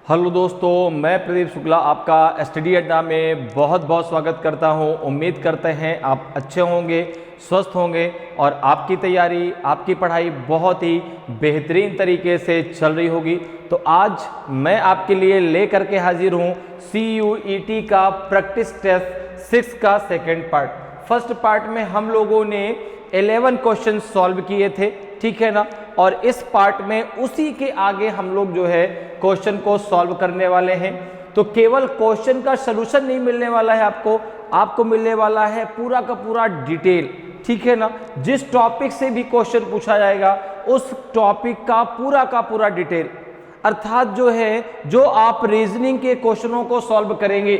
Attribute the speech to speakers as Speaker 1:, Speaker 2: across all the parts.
Speaker 1: Hello दोस्तों, मैं प्रदीप शुक्ला आपका स्टडी अड्डा में बहुत बहुत स्वागत करता हूं। उम्मीद करते हैं आप अच्छे होंगे, स्वस्थ होंगे और आपकी तैयारी, आपकी पढ़ाई बहुत ही बेहतरीन तरीके से चल रही होगी। तो आज मैं आपके लिए ले करके हाजिर हूं CUET का प्रैक्टिस टेस्ट 6 का सेकेंड पार्ट। फर्स्ट पार्ट में हम लोगों ने 11 क्वेश्चन सॉल्व किए थे, ठीक है ना। और इस पार्ट में उसी के आगे हम लोग जो है क्वेश्चन को सॉल्व करने वाले हैं। तो केवल क्वेश्चन का सलूशन नहीं मिलने वाला है आपको मिलने वाला है पूरा का पूरा डिटेल, ठीक है ना। जिस टॉपिक से भी क्वेश्चन पूछा जाएगा उस टॉपिक का पूरा डिटेल, अर्थात जो आप रीजनिंग के क्वेश्चनों को सॉल्व करेंगे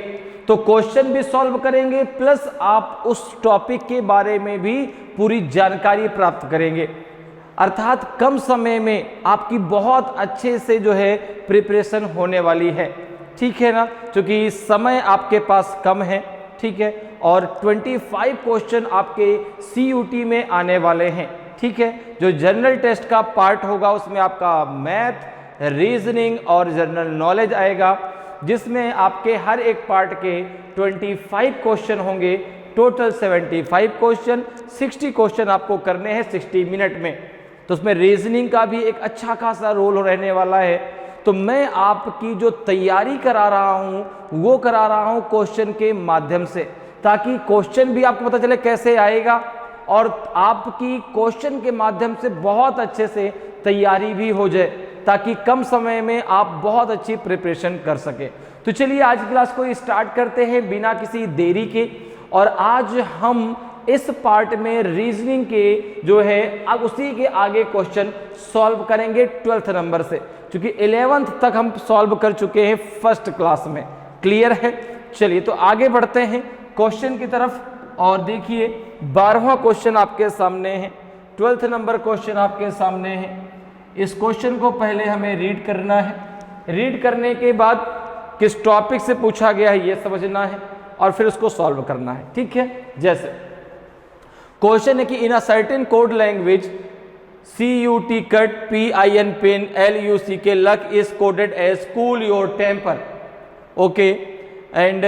Speaker 1: तो क्वेश्चन भी सॉल्व करेंगे, प्लस आप उस टॉपिक के बारे में भी पूरी जानकारी प्राप्त करेंगे। अर्थात कम समय में आपकी बहुत अच्छे से प्रिपरेशन होने वाली है, ठीक है ना। क्योंकि समय आपके पास कम है, ठीक है, और 25 क्वेश्चन आपके CUT में आने वाले हैं, ठीक है। जो जनरल टेस्ट का पार्ट होगा उसमें आपका मैथ, रीजनिंग और जनरल नॉलेज आएगा, जिसमें आपके हर एक पार्ट के 25 क्वेश्चन होंगे। टोटल 75 क्वेश्चन, 60 क्वेश्चन आपको करने हैं 60 मिनट में। तो उसमें रीजनिंग का भी एक अच्छा खासा रोल रहने वाला है। तो मैं आपकी जो तैयारी करा रहा हूं वो करा रहा हूं क्वेश्चन के माध्यम से, ताकि क्वेश्चन भी आपको पता चले कैसे आएगा और आपकी क्वेश्चन के माध्यम से बहुत अच्छे से तैयारी भी हो जाए, ताकि कम समय में आप बहुत अच्छी प्रिपरेशन कर सके। तो चलिए आज की क्लास को स्टार्ट करते हैं बिना किसी देरी के। और आज हम इस पार्ट में रीजनिंग के अब उसी के आगे क्वेश्चन सॉल्व करेंगे 12th नंबर से, क्योंकि 11th तक हम सॉल्व कर चुके हैं फर्स्ट क्लास में। क्लियर है? चलिए तो आगे बढ़ते हैं क्वेश्चन की तरफ। और देखिए 12वां क्वेश्चन आपके सामने है, 12th नंबर क्वेश्चन आपके सामने है। इस क्वेश्चन को पहले हमें रीड करना है। रीड करने के बाद किस टॉपिक से पूछा गया है ये समझना है और फिर उसको सॉल्व करना है, ठीक है। जैसे क्वेश्चन है कि in a certain code language CUT cut PIN pin LUCK luck is coded as cool your temper, okay, and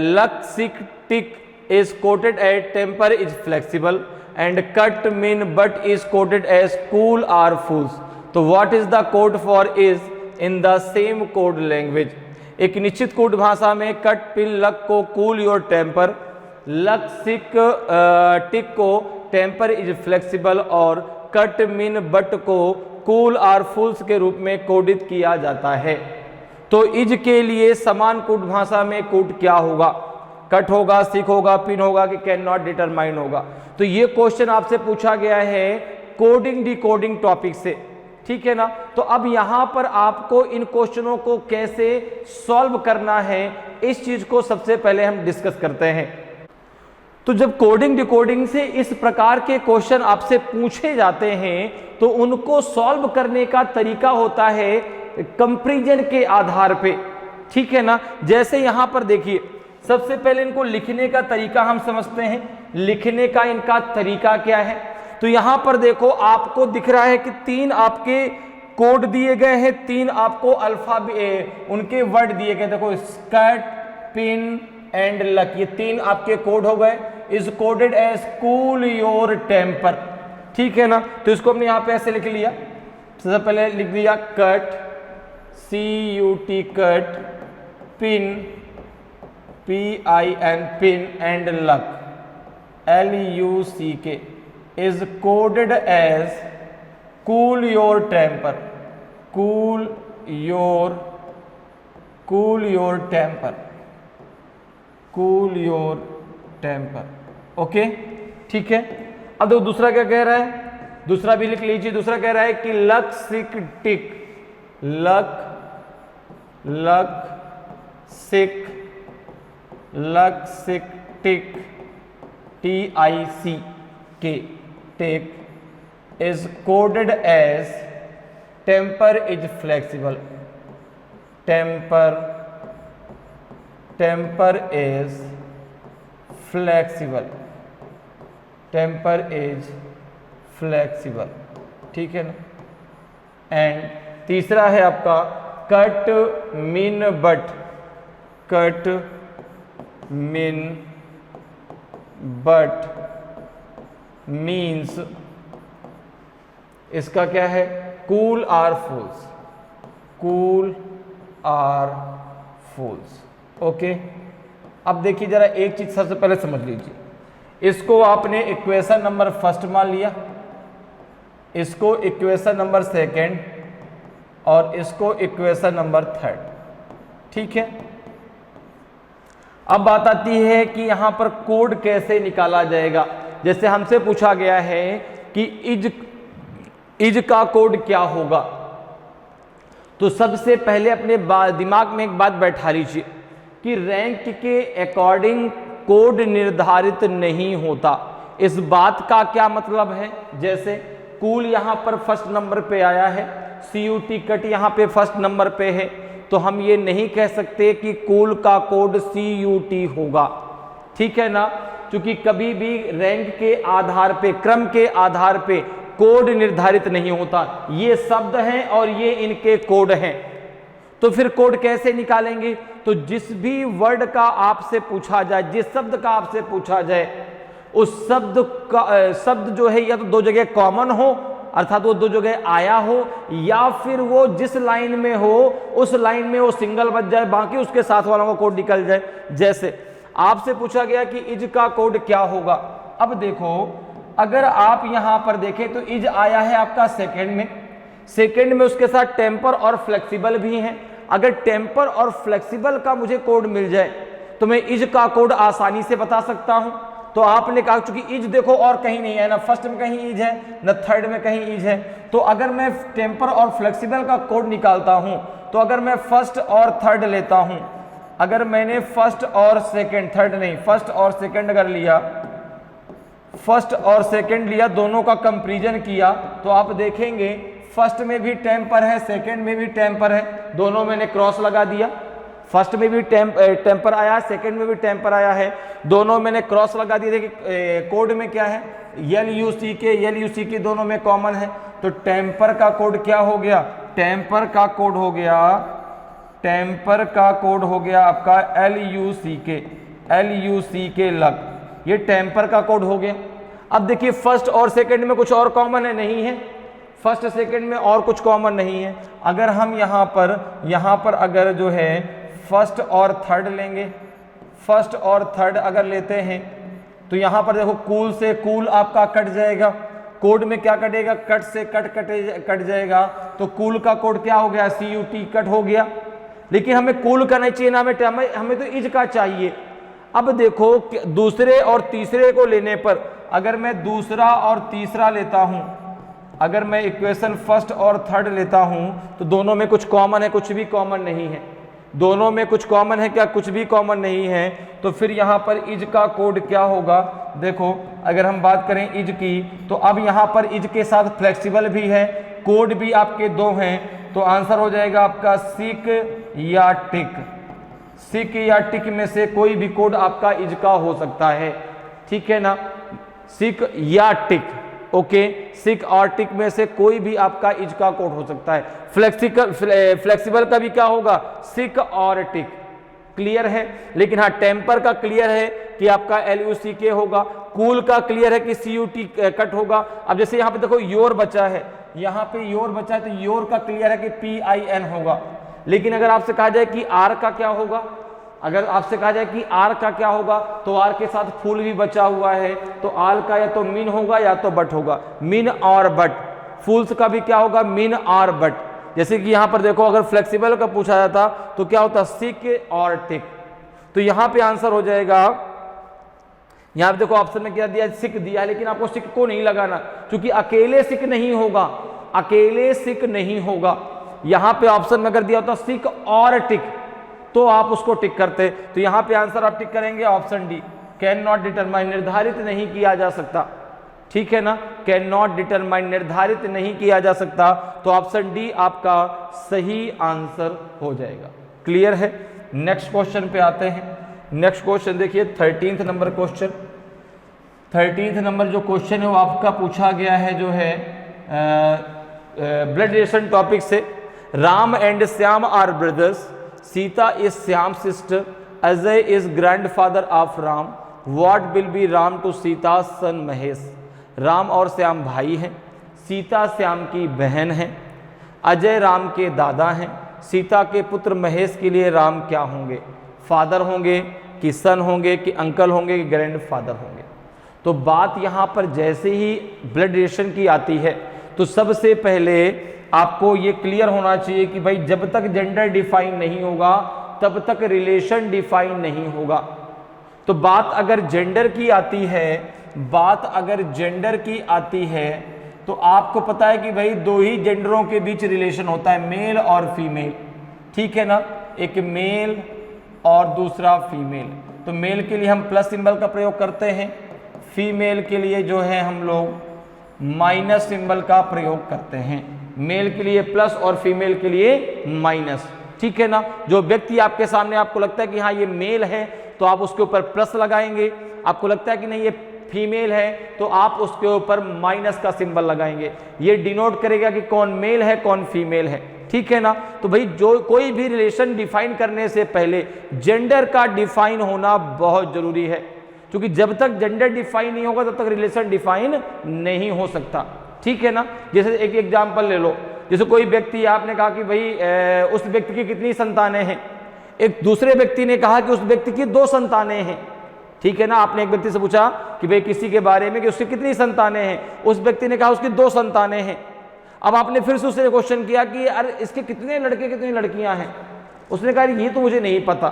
Speaker 1: luck sick tick is coded as temper is flexible and cut min but is coded as cool are fools. तो what is the code for is in the same code language. एक निश्चित code भाषा में cut pin luck को cool your temper, luck sick tick को temper is flexible और cut min but को cool are फूल्स के रूप में कोडित किया जाता है। तो इज के लिए समान कोड भाषा में कोड क्या होगा? कट होगा, सिक होगा, पिन होगा कि कैन नॉट डिटरमाइन होगा। तो ये क्वेश्चन आपसे पूछा गया है कोडिंग डिकोडिंग टॉपिक से, ठीक है ना। तो अब यहां पर आपको इन क्वेश्चनों को कैसे सॉल्व करना है इस चीज को सबसे पहले हम डिस्कस करते हैं। तो जब कोडिंग डिकोडिंग से इस प्रकार के क्वेश्चन आपसे पूछे जाते हैं तो उनको सॉल्व करने का तरीका होता है कंपैरिजन के आधार पे, ठीक है ना। जैसे यहां पर देखिए, सबसे पहले इनको लिखने का तरीका हम समझते हैं। लिखने का इनका तरीका क्या है? तो यहां पर देखो आपको दिख रहा है कि 3 आपके कोड दिए गए हैं, 3 आपको अल्फाबेट उनके वर्ड दिए गए। देखो स्कर्ट, पिन एंड लक, ये 3 आपके कोड हो गए। Is coded as cool your temper, ठीक है ना। तो इसको हमने यहां पे ऐसे लिख लिया। सबसे पहले लिख दिया cut CUT cut, pin PIN pin and luck LUCK is coded as cool your temper, cool your temper, cool your temper, okay, ठीक है। अब देखो दूसरा क्या कह रहा है, दूसरा भी लिख लीजिए। दूसरा कह रहा है कि luck sick tick, luck sick tick TICK tick is coded as temper is flexible, temper is flexible, temper is flexible, ठीक है ना। एंड तीसरा है आपका cut min but, cut min but means इसका क्या है, cool are fools, cool are fools. Okay, अब देखिए जरा एक चीज सबसे पहले समझ लीजिए, इसको आपने इक्वेशन नंबर फर्स्ट मान लिया, इसको इक्वेशन नंबर सेकंड और इसको इक्वेशन नंबर थर्ड, ठीक है। अब बात आती है कि यहां पर कोड कैसे निकाला जाएगा। जैसे हमसे पूछा गया है कि इज का कोड क्या होगा, तो सबसे पहले अपने दिमाग में एक बात बैठा लीजिए कि रैंक के अकॉर्डिंग कोड निर्धारित नहीं होता। इस बात का क्या मतलब है, जैसे कूल यहां पर फर्स्ट नंबर पे आया है, CUT कट यहां पे फर्स्ट नंबर पे है, तो हम ये नहीं कह सकते कि कूल का कोड CUT होगा, ठीक है ना, क्योंकि कभी भी रैंक के आधार पे, क्रम के आधार पे कोड निर्धारित नहीं होता। ये शब्द हैं और ये इनके कोड हैं, तो फिर कोड कैसे निकालेंगे। तो जिस भी वर्ड का आपसे पूछा जाए, जिस शब्द का आपसे पूछा जाए, उस शब्द जो है या तो दो जगह कॉमन हो, अर्थात वो दो जगह आया हो, या फिर वो जिस लाइन में हो उस लाइन में वो सिंगल बच जाए, बाकी उसके साथ वालों का कोड निकल जाए। जैसे आपसे पूछा गया कि इज का कोड क्या होगा। अब देखो, अगर आप यहां पर देखें तो इज आया है आपका सेकंड में उसके साथ टेम्पर और फ्लेक्सिबल भी हैं। अगर टेम्पर और फ्लेक्सिबल का मुझे कोड मिल जाए तो मैं इज का कोड आसानी से बता सकता हूं। तो आपने कहा चूंकि इज देखो और कहीं नहीं है ना, फर्स्ट में कहीं इज है ना थर्ड में कहीं इज है, तो अगर मैं टेम्पर और फ्लेक्सिबल का कोड निकालता हूं, तो अगर मैं फर्स्ट और थर्ड लेता हूं, अगर मैंने फर्स्ट और सेकंड, थर्ड नहीं, फर्स्ट और सेकंड अगर लिया, फर्स्ट और सेकंड लिया, दोनों का कंपैरिजन किया, तो आप देखेंगे फर्स्ट में भी टेम्पर है, सेकंड में भी टेम्पर है, दोनों मैंने क्रॉस लगा दिया। फर्स्ट में भी टेम्पर आया है, सेकंड में भी टेम्पर आया है, दोनों मैंने क्रॉस लगा दिया। देखिए कोड में क्या है, LUCK दोनों में कॉमन है, तो टेम्पर का कोड क्या हो गया, टेम्पर का कोड हो गया, टेम्पर का कोड हो गया आपका LUCK लग, ये टेम्पर का कोड हो गया। अब देखिए फर्स्ट और सेकंड में कुछ और कॉमन है, नहीं है, फर्स्ट सेकंड में और कुछ कॉमन नहीं है। अगर हम यहाँ पर अगर जो है फर्स्ट और थर्ड लेंगे, फर्स्ट और थर्ड अगर लेते हैं, तो यहाँ पर देखो कूल से कूल आपका कट जाएगा, कोड में क्या कटेगा, कट से कट जाएगा, तो कूल का कोड क्या हो गया, CUT कट हो गया। लेकिन हमें कूल का नहीं चाहिए ना, हमें तो इज का चाहिए। अब देखो दूसरे और तीसरे को लेने पर, अगर मैं दूसरा और तीसरा लेता हूं, अगर मैं इक्वेशन फर्स्ट और थर्ड लेता हूं, तो दोनों में कुछ कॉमन है, कुछ भी कॉमन नहीं है, दोनों में कुछ कॉमन है क्या, कुछ भी कॉमन नहीं है। तो फिर यहां पर इज का कोड क्या होगा, देखो अगर हम बात करें इज की, तो अब यहां पर इज के साथ फ्लेक्सिबल भी है, कोड भी आपके दो हैं, तो आंसर हो जाएगा आपका सिक या टिक। सिक या टिक में से कोई भी कोड आपका इज का हो सकता है, ठीक है ना, सिक या टिक, ओके, सिक और टिक में से कोई भी आपका इज का कोड हो सकता है। फ्लेक्सिबल का भी क्या होगा, सिक और टिक, क्लियर है। लेकिन हाँ टेम्पर का क्लियर है कि आपका LUCK होगा, कूल का क्लियर है कि CUT कट होगा। अब जैसे यहाँ पे देखो योर बचा है, यहाँ पे योर बचा है, तो योर का क्लियर है कि PIN होगा। लेकिन अगर आपसे कहा जाए कि आर का क्या होगा, अगर आपसे कहा जाए कि आर का क्या होगा, तो आर के साथ फूल भी बचा हुआ है, तो आर का या तो मिन होगा या तो बट होगा, मिन और बट। फूल्स का भी क्या होगा, मिन और बट। जैसे कि यहां पर देखो अगर फ्लेक्सिबल का पूछा जाता तो क्या होता, सिक और टिक। तो यहां पे आंसर हो जाएगा, यहां पे देखो ऑप्शन में क्या दिया, सिक दिया, लेकिन आपको सिक को नहीं लगाना, क्योंकि अकेले सिक नहीं होगा, अकेले सिक नहीं होगा। यहां पे ऑप्शन में अगर दिया होता सिक और टिक, तो आप उसको टिक करते। तो यहां पे आंसर आप टिक करेंगे option D, can not determine, निर्धारित नहीं किया जा सकता, ठीक है ना, कैन नॉट डिटरमाइन, निर्धारित नहीं किया जा सकता। तो ऑप्शन डी आपका सही आंसर हो जाएगा। क्लियर है। नेक्स्ट क्वेश्चन पे आते हैं। नेक्स्ट क्वेश्चन देखिए 13th number question. 13th number जो क्वेश्चन है वो आपका पूछा गया है जो है ब्लड रिलेशन टॉपिक से। Ram and Shyam are brothers, Sita is Shyam sister, Ajay is grandfather of Ram, what will be Ram to Sita son Mahesh. Ram और श्याम भाई हैं, सीता श्याम की बहन है, अजय राम के दादा हैं, सीता के पुत्र महेश के लिए राम क्या होंगे, फादर होंगे कि सन होंगे कि अंकल होंगे कि ग्रैंड फादर होंगे। तो बात यहाँ पर जैसे ही ब्लड रिलेशन की आती है तो सबसे पहले आपको ये क्लियर होना चाहिए कि भाई जब तक जेंडर डिफाइन नहीं होगा तब तक रिलेशन डिफाइन नहीं होगा। तो बात अगर जेंडर की आती है, तो आपको पता है कि भाई दो ही जेंडरों के बीच रिलेशन होता है, मेल और फीमेल, ठीक है ना, एक मेल और दूसरा फीमेल। तो मेल के लिए हम प्लस सिंबल का प्रयोग करते हैं, फीमेल के लिए जो है हम लोग माइनस सिंबल का प्रयोग करते हैं। मेल के लिए प्लस और फीमेल के लिए माइनस, ठीक है ना। जो व्यक्ति आपके सामने आपको लगता है कि हाँ ये मेल है तो आप उसके ऊपर प्लस लगाएंगे, आपको लगता है कि नहीं ये फीमेल है तो आप उसके ऊपर माइनस का सिंबल लगाएंगे। ये डिनोट करेगा कि कौन मेल है कौन फीमेल है, ठीक है ना। तो भाई जो कोई भी रिलेशन डिफाइन करने से पहले जेंडर का डिफाइन होना बहुत जरूरी है, क्योंकि जब तक जेंडर डिफाइन नहीं होगा तब तक रिलेशन डिफाइन नहीं हो सकता, ठीक है ना। जैसे एक एग्जांपल ले लो, जैसे कोई व्यक्ति, आपने कहा कि भाई उस व्यक्ति की कितनी संतानें हैं, एक दूसरे व्यक्ति ने कहा कि उस व्यक्ति की 2 संतानें हैं, ठीक है ना। आपने एक व्यक्ति से पूछा कि भाई किसी के बारे में कि उसकी कितनी संतानें हैं, उस व्यक्ति ने कहा उसकी 2 संतानें हैं। अब आपने फिर से उससे क्वेश्चन किया कि अरे इसके कितने लड़के कितनी लड़कियां हैं, उसने कहा ये तो मुझे नहीं पता,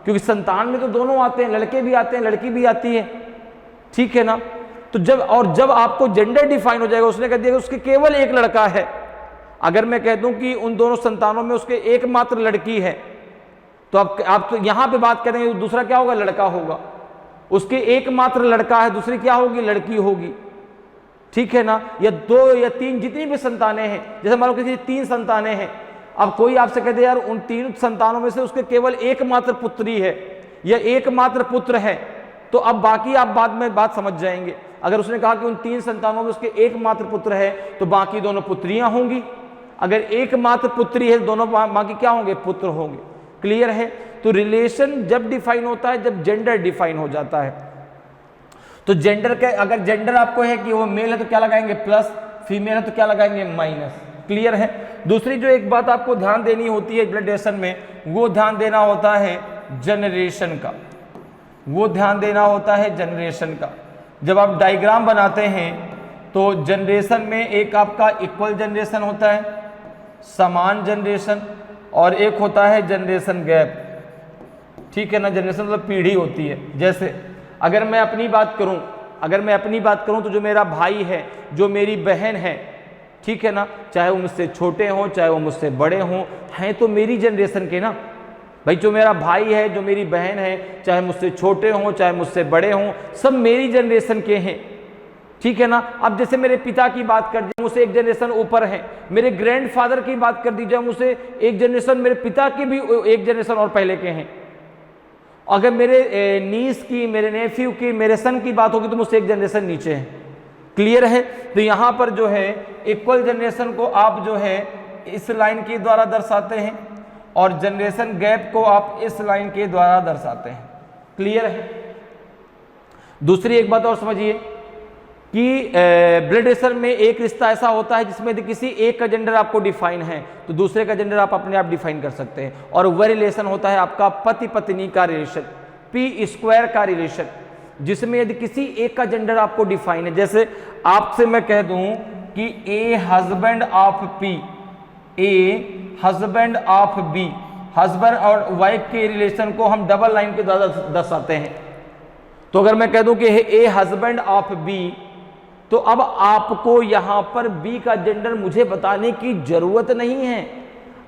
Speaker 1: क्योंकि संतान में तो दोनों आते हैं, लड़के भी आते हैं लड़की भी आती है, ठीक है ना। तो जब आपको जेंडर डिफाइन हो जाएगा, उसने कह दिया कि उसके केवल एक लड़का है, अगर मैं कह दूं कि उन दोनों संतानों में उसके एकमात्र लड़की है, तो आप तो यहां पे बात करेंगे, दूसरा क्या होगा, लड़का होगा। उसके एकमात्र लड़का है, दूसरी क्या होगी, लड़की होगी, ठीक है ना। या 2 या 3 जितनी भी संतानें हैं, जैसे मान लो किसी 3 संतानें हैं, अब कोई आपसे कहते यार उन 3 संतानों में से उसके केवल एकमात्र पुत्री है या एकमात्र पुत्र है, तो अब बाकी आप बाद में बात समझ जाएंगे। अगर उसने कहा कि उन 3 संतानों में उसके एकमात्र पुत्र है तो बाकी दोनों पुत्रियां होंगी, अगर एकमात्र पुत्री है दोनों बाकी क्या होंगे, पुत्र होंगे। क्लियर है। तो रिलेशन जब डिफाइन होता है जब जेंडर डिफाइन हो जाता है। तो जेंडर के, अगर जेंडर आपको है कि वो मेल है तो क्या लगाएंगे प्लस, फीमेल है तो क्या लगाएंगे माइनस। क्लियर है। दूसरी जो एक बात आपको ध्यान देनी होती है ब्लड रिलेशन में, वो ध्यान देना होता है जनरेशन का, वो ध्यान देना होता है जनरेशन का। जब आप डायग्राम बनाते हैं तो जनरेशन में एक आपका इक्वल जनरेशन होता है, समान जनरेशन, और एक होता है जनरेशन गैप, ठीक है ना। जनरेशन मतलब पीढ़ी होती है। जैसे अगर मैं अपनी बात करूं तो जो मेरा भाई है, जो मेरी बहन है, ठीक है ना, चाहे वो मुझसे छोटे हों चाहे वो मुझसे बड़े हों, हैं तो मेरी जनरेशन के ना। भाई जो मेरा भाई है, जो मेरी बहन है, चाहे मुझसे छोटे हों चाहे मुझसे बड़े हों, सब मेरी जनरेशन के हैं, ठीक है ना। अब जैसे मेरे पिता की बात कर दी, मुझसे एक जनरेशन ऊपर है, मेरे ग्रैंडफादर की बात कर दी जाए, मुझसे एक जनरेशन, मेरे पिता की भी एक जनरेशन और पहले के हैं। अगर मेरे नीस की, मेरे नेफ्यू की, मेरे सन की बात होगी तो मुझसे एक जनरेशन नीचे है। क्लियर है। तो यहाँ पर जो है इक्वल जनरेशन को आप जो है इस लाइन के द्वारा दर्शाते हैं और जनरेशन गैप को आप इस लाइन के द्वारा दर्शाते हैं। क्लियर है। दूसरी एक बात और समझिए कि ब्लड रिलेशन में एक रिश्ता ऐसा होता है जिसमें यदि किसी एक का जेंडर आपको डिफाइन है तो दूसरे का जेंडर आप अपने आप डिफाइन कर सकते हैं, और वह रिलेशन होता है आपका पति पत्नी का रिलेशन, P² का रिलेशन, जिसमें यदि किसी एक का जेंडर आपको डिफाइन है। जैसे आपसे मैं कह दूं कि a husband of P, a husband of B, husband और वाइफ के रिलेशन को हम डबल लाइन के द्वारा दर्शाते हैं। तो अगर मैं कह दूं कि ए हस्बैंड ऑफ B, तो अब आपको यहां पर B का जेंडर मुझे बताने की जरूरत नहीं है,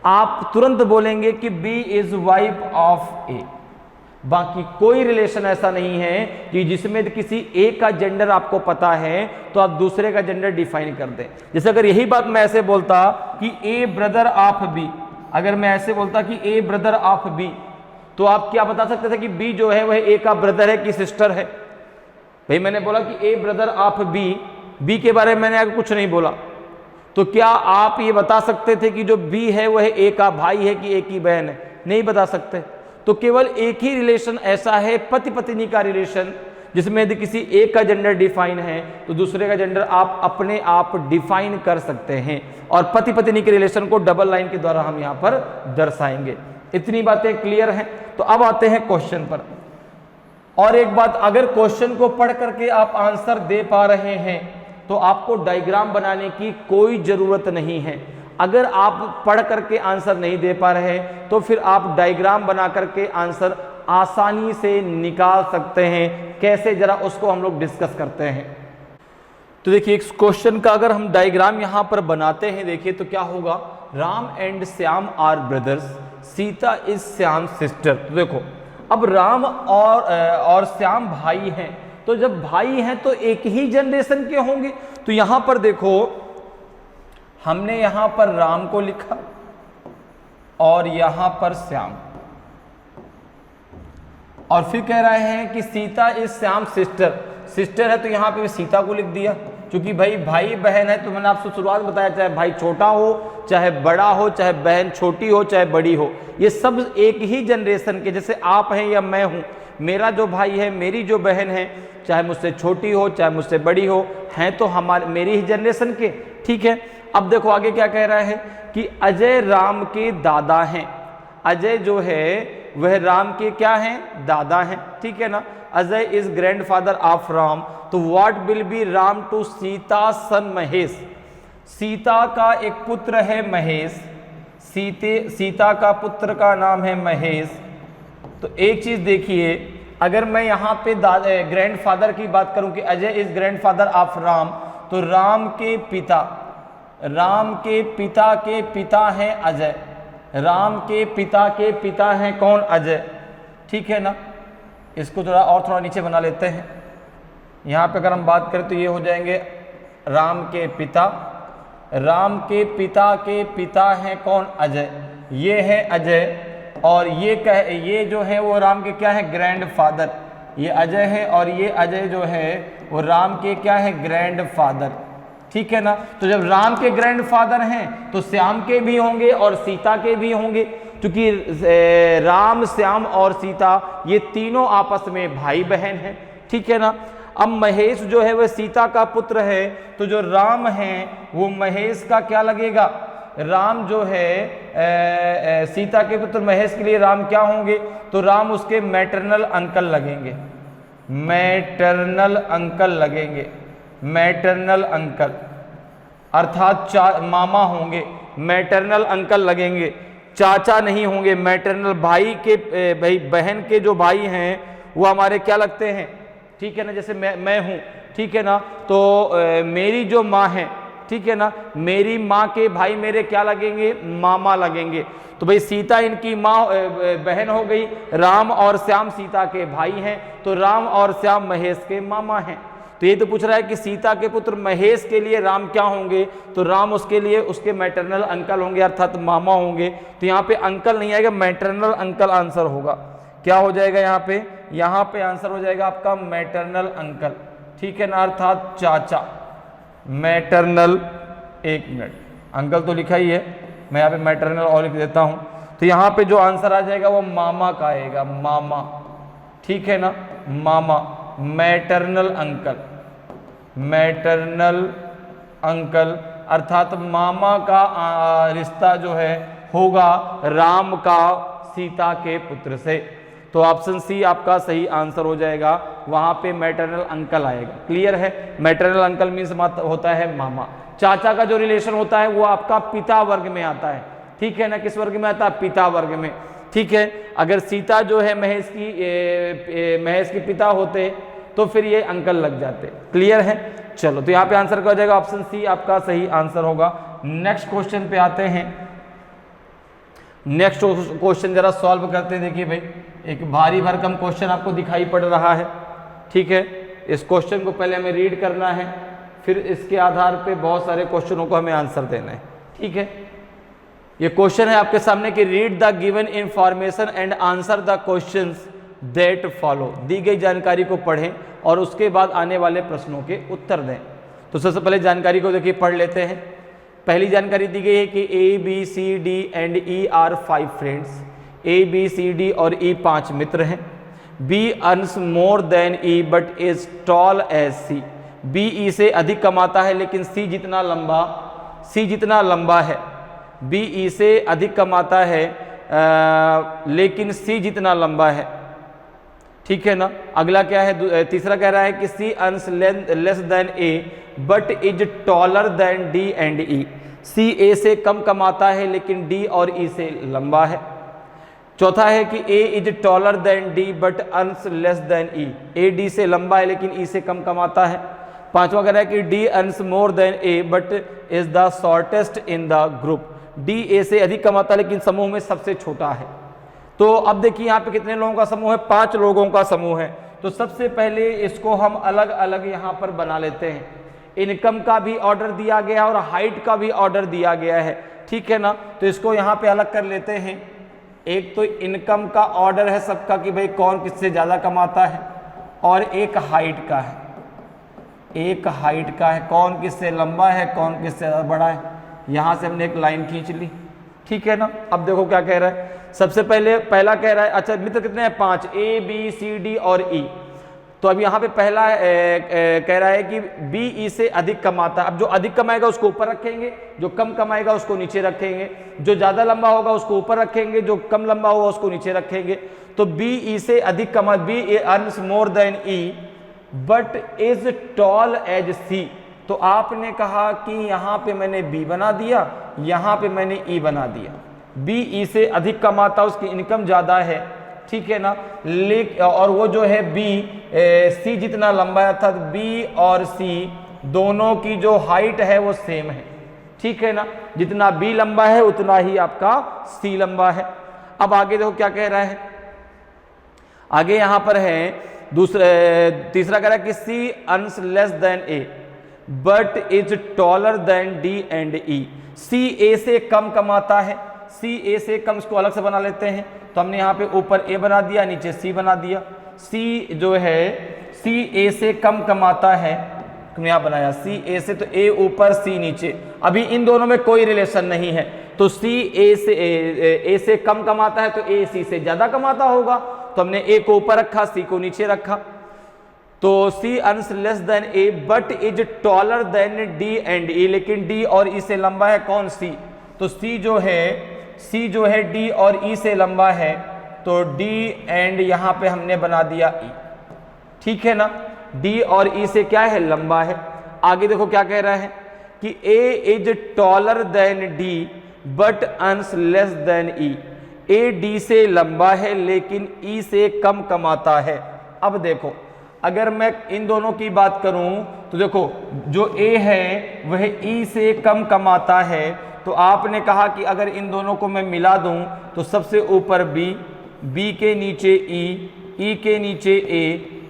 Speaker 1: आप तुरंत बोलेंगे कि B is wife of A। बाकी कोई रिलेशन ऐसा नहीं है कि जिसमें किसी एक का जेंडर आपको पता है तो आप दूसरे का जेंडर डिफाइन कर दें। जैसे अगर यही बात मैं ऐसे बोलता कि ए ब्रदर ऑफ B, अगर मैं ऐसे बोलता कि ए ब्रदर ऑफ B, तो आप क्या बता सकते थे कि B जो है वह ए का ब्रदर है कि सिस्टर है। भाई मैंने बोला कि ए ब्रदर ऑफ B, B के बारे में मैंने आगे कुछ नहीं बोला, तो क्या आप ये बता सकते थे कि जो बी है वह ए का भाई है कि ए की बहन है? नहीं बता सकते। तो केवल एक ही रिलेशन ऐसा है पति पत्नी का रिलेशन, जिसमें यदि किसी एक का जेंडर डिफाइन है तो दूसरे का जेंडर आप अपने आप डिफाइन कर सकते हैं, और पति पत्नी के रिलेशन को डबल लाइन के द्वारा हम यहाँ पर दर्शाएंगे। इतनी बातें क्लियर हैं। तो अब आते हैं क्वेश्चन पर। और एक बात, अगर क्वेश्चन को पढ़ करके आप आंसर दे पा रहे हैं तो आपको डायग्राम बनाने की कोई जरूरत नहीं है। अगर आप पढ़ करके आंसर नहीं दे पा रहे तो फिर आप डायग्राम बना करके आंसर आसानी से निकाल सकते हैं। कैसे, जरा उसको हम लोग डिस्कस करते हैं। तो देखिए, इस क्वेश्चन का अगर हम डायग्राम यहां पर बनाते हैं, देखिए तो क्या होगा, Ram and Shyam are brothers, Sita is Shyam sister. तो देखो, अब राम और श्याम भाई हैं, तो जब भाई हैं तो एक ही जनरेशन के होंगे। तो यहां पर देखो, हमने यहां पर राम को लिखा और यहां पर श्याम, और फिर कह रहे हैं कि Sita is Shyam sister. Sister है तो यहां पे सीता को लिख दिया, क्योंकि भाई बहन है। तो मैंने आपसे शुरुआत में बताया, चाहे भाई छोटा हो, चाहे बड़ा हो, चाहे बहन छोटी हो, चाहे बड़ी हो, ये सब एक ही जनरेशन के, जैसे आप हैं या मैं हूं, मेरा जो भाई है, मेरी जो बहन है, चाहे मुझसे छोटी हो चाहे मुझसे बड़ी हो, हैं तो मेरी ही जनरेशन के। ठीक है, अब देखो आगे क्या कह रहा है कि अजय राम के दादा हैं। अजय जो है वह राम के क्या हैं, दादा हैं। ठीक है ना, Ajay is grandfather of Ram. तो what will be Ram to Sita son Mahesh. Sita का एक पुत्र है महेश, सीता का पुत्र का नाम है महेश। तो एक चीज देखिए, अगर मैं यहाँ पे ग्रैंडफादर की बात करूं कि Ajay is grandfather of Ram, तो राम के पिता हैं अजय। राम के पिता हैं कौन, अजय। ठीक है ना, इसको थोड़ा नीचे बना लेते हैं। यहाँ पे अगर हम बात करें तो ये हो जाएंगे राम के पिता हैं कौन, अजय। ये है अजय, और ये जो है वो राम के क्या है, ग्रैंडफादर। ये अजय है और ये अजय जो है वो राम के क्या है, ग्रैंडफादर। ठीक है ना, तो जब राम के ग्रैंडफादर हैं तो श्याम के भी होंगे और सीता के भी होंगे, क्योंकि राम, श्याम और सीता ये तीनों आपस में भाई बहन हैं। ठीक है ना, अब महेश जो है वह सीता का पुत्र है, तो जो राम है वो महेश का क्या लगेगा, राम जो है सीता के पुत्र महेश के लिए राम क्या होंगे, तो राम उसके मैटरनल अंकल लगेंगे। मैटरनल अंकल अर्थात मामा होंगे, मैटरनल अंकल लगेंगे, चाचा नहीं होंगे। मैटरनल भाई बहन के जो भाई हैं वो हमारे क्या लगते हैं। ठीक है ना, जैसे मैं हूं, ठीक है ना, तो मेरी जो माँ है, ठीक है ना, मेरी माँ के भाई मेरे क्या लगेंगे, मामा लगेंगे। तो भाई सीता इनकी माँ बहन हो गई, राम और श्याम सीता के भाई हैं, तो राम और श्याम महेश के मामा हैं। तो ये तो पूछ रहा है कि सीता के पुत्र महेश के लिए राम क्या होंगे, तो राम उसके लिए उसके मैटरनल अंकल होंगे अर्थात मामा होंगे। तो यहाँ पे अंकल नहीं आएगा, मैटरनल अंकल आंसर होगा। क्या हो जाएगा यहाँ पे आंसर हो जाएगा आपका मैटरनल अंकल। ठीक है ना, अर्थात चाचा। मैटरनल, एक मिनट, अंकल तो लिखा ही है, मैं यहाँ पे मैटरनल और लिख देता हूँ। तो यहाँ पे जो आंसर आ जाएगा वो मामा का आएगा, मामा। ठीक है ना, मामा, मैटरनल अंकल अर्थात मामा का रिश्ता जो है होगा राम का सीता के पुत्र से। तो ऑप्शन सी आपका सही आंसर हो जाएगा, वहां पे मैटरनल अंकल आएगा। क्लियर है, मैटरनल अंकल मीन्स होता है मामा। चाचा का जो रिलेशन होता है वो आपका पिता वर्ग में आता है। ठीक है ना, किस वर्ग में आता है, पिता वर्ग में। ठीक है, अगर सीता जो है महेश के पिता होते तो फिर ये अंकल लग जाते। क्लियर है, चलो तो यहाँ पे आंसर क्या हो जाएगा, ऑप्शन सी आपका सही आंसर होगा। नेक्स्ट क्वेश्चन पे आते हैं। नेक्स्ट क्वेश्चन जरा सॉल्व करते हैं। देखिए भाई, एक भारी भरकम क्वेश्चन आपको दिखाई पड़ रहा है। ठीक है, इस क्वेश्चन को पहले हमें रीड करना है, फिर इसके आधार पे बहुत सारे क्वेश्चनों को हमें आंसर देना है। ठीक है, ये क्वेश्चन है आपके सामने कि read the given information and answer the questions that follow. दी गई जानकारी को पढ़ें और उसके बाद आने वाले प्रश्नों के उत्तर दें। तो सबसे पहले जानकारी को देखिए पढ़ लेते हैं। पहली जानकारी दी गई है कि A B C D and E are 5 friends, A B C D और ई 5 मित्र हैं। B earns more than E but is tall as C, B E से अधिक कमाता है लेकिन सी जितना लंबा है, बी ई से अधिक कमाता है लेकिन सी जितना लंबा है, ठीक है ना। अगला क्या है, तीसरा कह रहा है कि C earns less than A but is taller than D and E, C A से कम कमाता है लेकिन डी और ई से लंबा है। चौथा है कि A is taller than D but earns less than E, A D से लंबा है लेकिन ई से कम कमाता है। पांचवा कह रहा है कि D earns more then A but is the shortest in the group, D A से अधिक कमाता है लेकिन समूह में सबसे छोटा है। तो अब देखिए यहाँ पे कितने लोगों का समूह है, 5 लोगों का समूह है। तो सबसे पहले इसको हम अलग अलग यहाँ पर बना लेते हैं। इनकम का भी ऑर्डर दिया गया और हाइट का भी ऑर्डर दिया गया है, ठीक है ना। तो इसको यहाँ पे अलग कर लेते हैं। एक तो इनकम का ऑर्डर है सबका कि भाई कौन किससे ज़्यादा कमाता है, और एक हाइट का है, कौन किससे लंबा है, कौन किससे बड़ा है। यहाँ से हमने एक लाइन खींच ली, ठीक है ना। अब देखो क्या कह रहा है, सबसे पहला कह रहा है, अच्छा मित्र कितने हैं, 5, ए बी सी डी और ई। तो अब यहाँ पे पहला कह रहा है कि बी ई से अधिक कमाता है। अब जो अधिक कमाएगा उसको ऊपर रखेंगे, जो कम कमाएगा उसको नीचे रखेंगे, जो ज़्यादा लंबा होगा उसको ऊपर रखेंगे, जो कम लंबा होगा उसको नीचे रखेंगे। तो बी ई से अधिक कमा, B earns more than E but is tall as C. तो आपने कहा कि यहाँ पे मैंने बी बना दिया, यहाँ पे मैंने ई बना दिया। बी ई से अधिक कमाता, उसकी इनकम ज़्यादा है, ठीक है ना। और वो जो है बी सी जितना लंबा है, अर्थात बी और सी दोनों की जो हाइट है वो सेम है, ठीक है ना। जितना बी लंबा है उतना ही आपका सी लंबा है। अब आगे देखो क्या कह रहा है, आगे यहां पर है तीसरा कह रहा है कि C earns less than A but is taller than D and E, C A से कम कमाता है, सी ए से कम, इसको अलग से बना लेते हैं। तो हमने यहाँ पे ऊपर ए बना दिया, नीचे सी बना दिया। सी जो है सी ए से कम कमाता है, तुमने यहाँ बनाया सी ए से, तो ए ऊपर सी नीचे। अभी इन दोनों में कोई रिलेशन नहीं है, तो सी ए से कम कमाता है तो ए सी से ज्यादा कमाता होगा। तो हमने ए को ऊपर रखा, सी को नीचे रखा। तो C earns less than A but is taller than D and E, लेकिन डी और ई से लंबा है कौन, सी। तो सी जो है डी और ई से लंबा है, तो डी एंड यहाँ पे हमने बना दिया ई, ठीक है ना। डी और ई से क्या है, लंबा है। आगे देखो क्या कह रहा है कि A is taller than D but earns less than E, A D से लंबा है लेकिन ई से कम कमाता है। अब देखो अगर मैं इन दोनों की बात करूं तो देखो जो ए है वह ई से कम कमाता है, तो आपने कहा कि अगर इन दोनों को मैं मिला दूं तो सबसे ऊपर बी, बी के नीचे ई के नीचे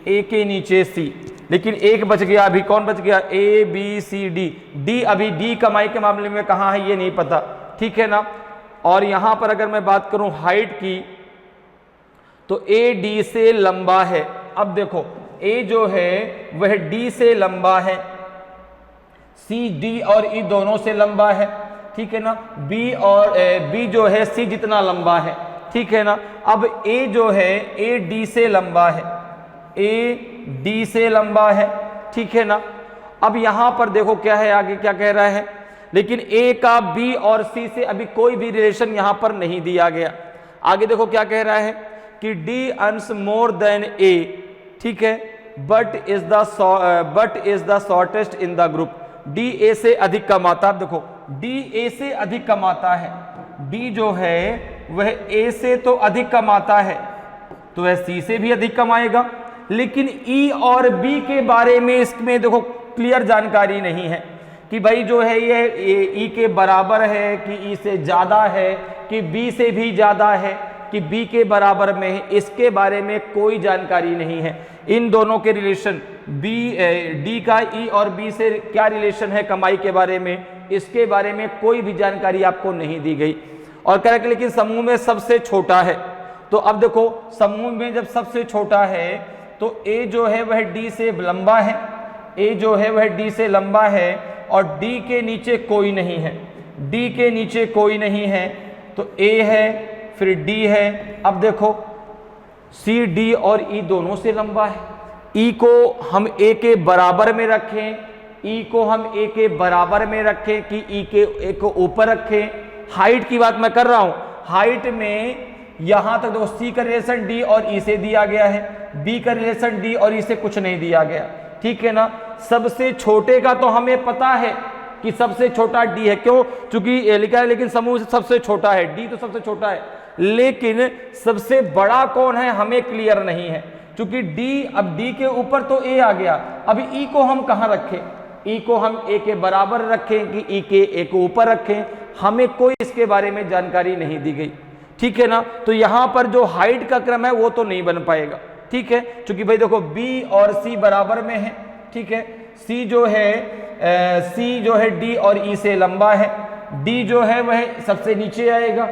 Speaker 1: ए के नीचे सी, लेकिन एक बच गया। अभी कौन बच गया, A B C D. D अभी डी कमाई के मामले में कहाँ है ये नहीं पता, ठीक है ना। और यहां पर अगर मैं बात करूं हाइट की, तो ए डी से लंबा है। अब देखो ए जो है वह डी से लंबा है, सी डी और ई दोनों से लंबा है, ठीक है ना। बी जो है सी जितना लंबा है, ठीक है ना। अब ए जो है ए डी से लंबा है, ए डी से लंबा है, ठीक है ना। अब यहां पर देखो क्या है, आगे क्या कह रहा है, लेकिन ए का बी और सी से अभी कोई भी रिलेशन यहां पर नहीं दिया गया। आगे देखो क्या कह रहा है कि डी अर्न्स मोर देन ए, ठीक है, but is the shortest in the group, D A से अधिक कमाता। देखो डी ए से अधिक कमाता है, डी जो है वह ए से तो अधिक कमाता है, तो वह सी से भी अधिक कमाएगा। लेकिन ई और बी के बारे में इसमें देखो क्लियर जानकारी नहीं है कि भाई जो है ये ई के बराबर है कि ई से ज़्यादा है कि बी से भी ज़्यादा है कि बी के बराबर में है, इसके बारे में कोई जानकारी नहीं है। इन दोनों के रिलेशन डी का ई और बी से क्या रिलेशन है कमाई के बारे में, इसके बारे में कोई भी जानकारी आपको नहीं दी गई। और कह रहे कि लेकिन समूह में सबसे छोटा है। तो अब देखो समूह में जब सबसे छोटा है तो ए जो है वह डी से लंबा है, ए जो है वह डी से लंबा है, और डी के नीचे कोई नहीं है, डी के नीचे कोई नहीं है, तो ए है फिर डी है। अब देखो सी डी और ई दोनों से लंबा है, ई को हम ए के बराबर में रखें, ई को हम ए के बराबर में रखें कि ई के ए को ऊपर रखें। हाइट की बात मैं कर रहा हूं, हाइट में यहां तक देखो सी का रिलेशन डी और ई से दिया गया है, बी का रिलेशन डी और ई से कुछ नहीं दिया गया, ठीक है ना। सबसे छोटे का तो हमें पता है कि सबसे छोटा डी है, क्यों? चूंकि लिखा है लेकिन समूह से सबसे छोटा है, डी तो सबसे छोटा है, लेकिन सबसे बड़ा कौन है हमें क्लियर नहीं है, क्योंकि डी, अब डी के ऊपर तो ए आ गया, अब ई को हम कहां रखें? ई को हम ए के बराबर रखें कि ई के ए को ऊपर रखें, हमें कोई इसके बारे में जानकारी नहीं दी गई, ठीक है ना। तो यहां पर जो हाइट का क्रम है वो तो नहीं बन पाएगा, ठीक है, क्योंकि भाई देखो बी और सी बराबर में है, ठीक है। सी जो है डी और ई से लंबा है, डी जो है वह सबसे नीचे आएगा।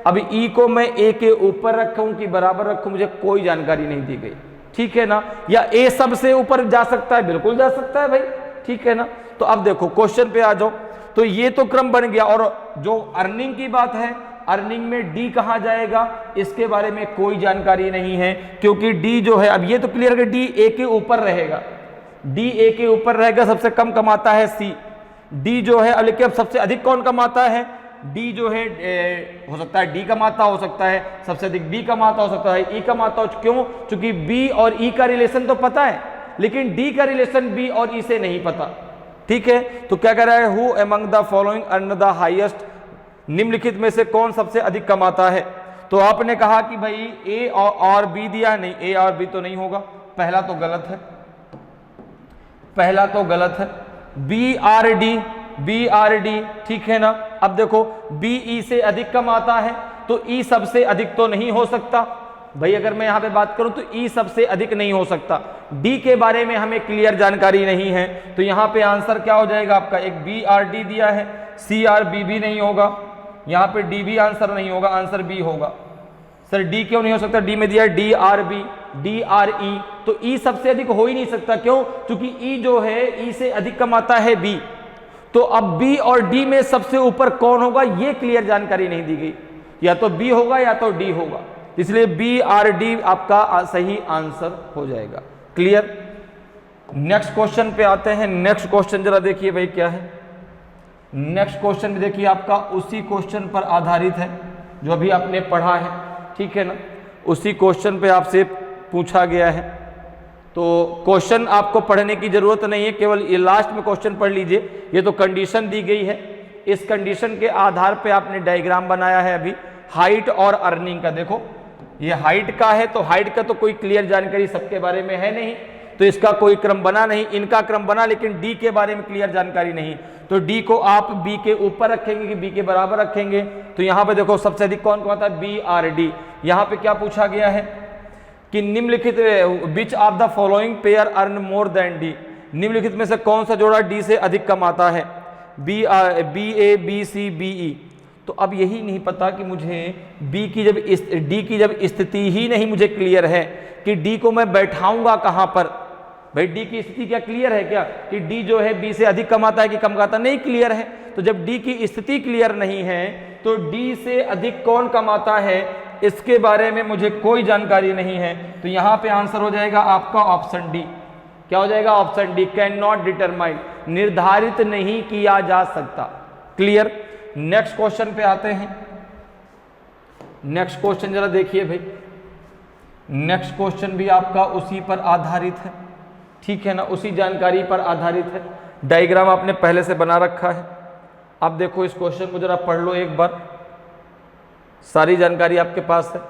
Speaker 1: अब ई को मैं ए के ऊपर रखूं कि बराबर रखूं, मुझे कोई जानकारी नहीं दी गई, ठीक है ना। या ए सबसे ऊपर जा सकता है, बिल्कुल जा सकता है भाई, ठीक है ना। तो अब देखो क्वेश्चन पे आ जाओ, तो ये तो क्रम बन गया। और जो अर्निंग की बात है, अर्निंग में डी कहां जाएगा इसके बारे में कोई जानकारी नहीं है, क्योंकि डी जो है, अब ये तो क्लियर है डी ए के ऊपर रहेगा, डी ए के ऊपर रहेगा, सबसे कम कमाता है सी। डी जो है, लेकिन अब सबसे अधिक कौन कमाता है? डी जो है हो सकता है डी कमाता हो सकता है, सबसे अधिक बी कमाता हो सकता है, ई कमाता हो, क्यों? क्योंकि बी और ई का रिलेशन तो पता है, लेकिन डी का रिलेशन बी और ई से नहीं पता, ठीक है। तो क्या कह रहा है, who among the following earn the highest, निम्नलिखित में से कौन सबसे अधिक कमाता है? तो आपने कहा कि भाई ए और बी दिया, नहीं ए और बी तो नहीं होगा, पहला तो गलत है, पहला तो गलत है। बी आर डी, ठीक है ना। अब देखो बी ई से अधिक कमाता है, तो ई सबसे अधिक तो नहीं हो सकता भाई, अगर मैं यहां पे बात करूं तो ई सबसे अधिक नहीं हो सकता। डी के बारे में हमें क्लियर जानकारी नहीं है, तो यहां पे आंसर क्या हो जाएगा आपका? एक बी आर डी दिया है, सी आर बी भी नहीं होगा, यहां पे डी भी आंसर नहीं होगा, आंसर बी होगा। सर डी क्यों नहीं हो सकता? डी में दिया D are B, D are E, तो ई सबसे अधिक हो ही नहीं सकता, क्यों? क्योंकि ई जो है ई से अधिक कमाता है बी, तो अब बी और डी में सबसे ऊपर कौन होगा ये क्लियर जानकारी नहीं दी गई, या तो बी होगा या तो डी होगा, इसलिए बी आर डी आपका सही आंसर हो जाएगा। क्लियर? नेक्स्ट क्वेश्चन पे आते हैं। नेक्स्ट क्वेश्चन जरा देखिए भाई क्या है। नेक्स्ट क्वेश्चन देखिए आपका उसी क्वेश्चन पर आधारित है जो अभी आपने पढ़ा है, ठीक है ना, उसी क्वेश्चन पे आपसे पूछा गया है। तो क्वेश्चन आपको पढ़ने की जरूरत नहीं है, केवल ये लास्ट में क्वेश्चन पढ़ लीजिए। ये तो कंडीशन दी गई है, इस कंडीशन के आधार पे आपने डायग्राम बनाया है अभी हाइट और अर्निंग का। देखो ये हाइट का है, तो हाइट का तो कोई क्लियर जानकारी सबके बारे में है नहीं, तो इसका कोई क्रम बना नहीं, इनका क्रम बना, लेकिन डी के बारे में क्लियर जानकारी नहीं, तो डी को आप बी के ऊपर रखेंगे कि बी के बराबर रखेंगे। तो यहां पे देखो सबसे अधिक कौन कमाता है? B are D. यहां पे क्या पूछा गया है कि निम्नलिखित which of the following pair earn more than D, निम्नलिखित में से कौन सा जोड़ा डी से अधिक कमाता है? B A B C B E. तो अब यही नहीं पता कि मुझे डी की जब स्थिति ही नहीं मुझे क्लियर है कि डी को मैं बैठाऊंगा कहां पर। भाई डी की स्थिति क्या क्लियर है क्या कि डी जो है बी से अधिक कमाता है कि कम कमाता? नहीं क्लियर है। तो जब डी की स्थिति क्लियर नहीं है तो डी से अधिक कौन कमाता है इसके बारे में मुझे कोई जानकारी नहीं है। तो यहां पे आंसर हो जाएगा आपका ऑप्शन डी। क्या हो जाएगा? Option D, can not determine, निर्धारित नहीं किया जा सकता। क्लियर? नेक्स्ट क्वेश्चन पे आते हैं। नेक्स्ट क्वेश्चन जरा देखिए भाई, नेक्स्ट क्वेश्चन भी आपका उसी पर आधारित है, ठीक है ना, उसी जानकारी पर आधारित है। डायग्राम आपने पहले से बना रखा है। अब देखो इस क्वेश्चन को जरा पढ़ लो एक बार, सारी जानकारी आपके पास है।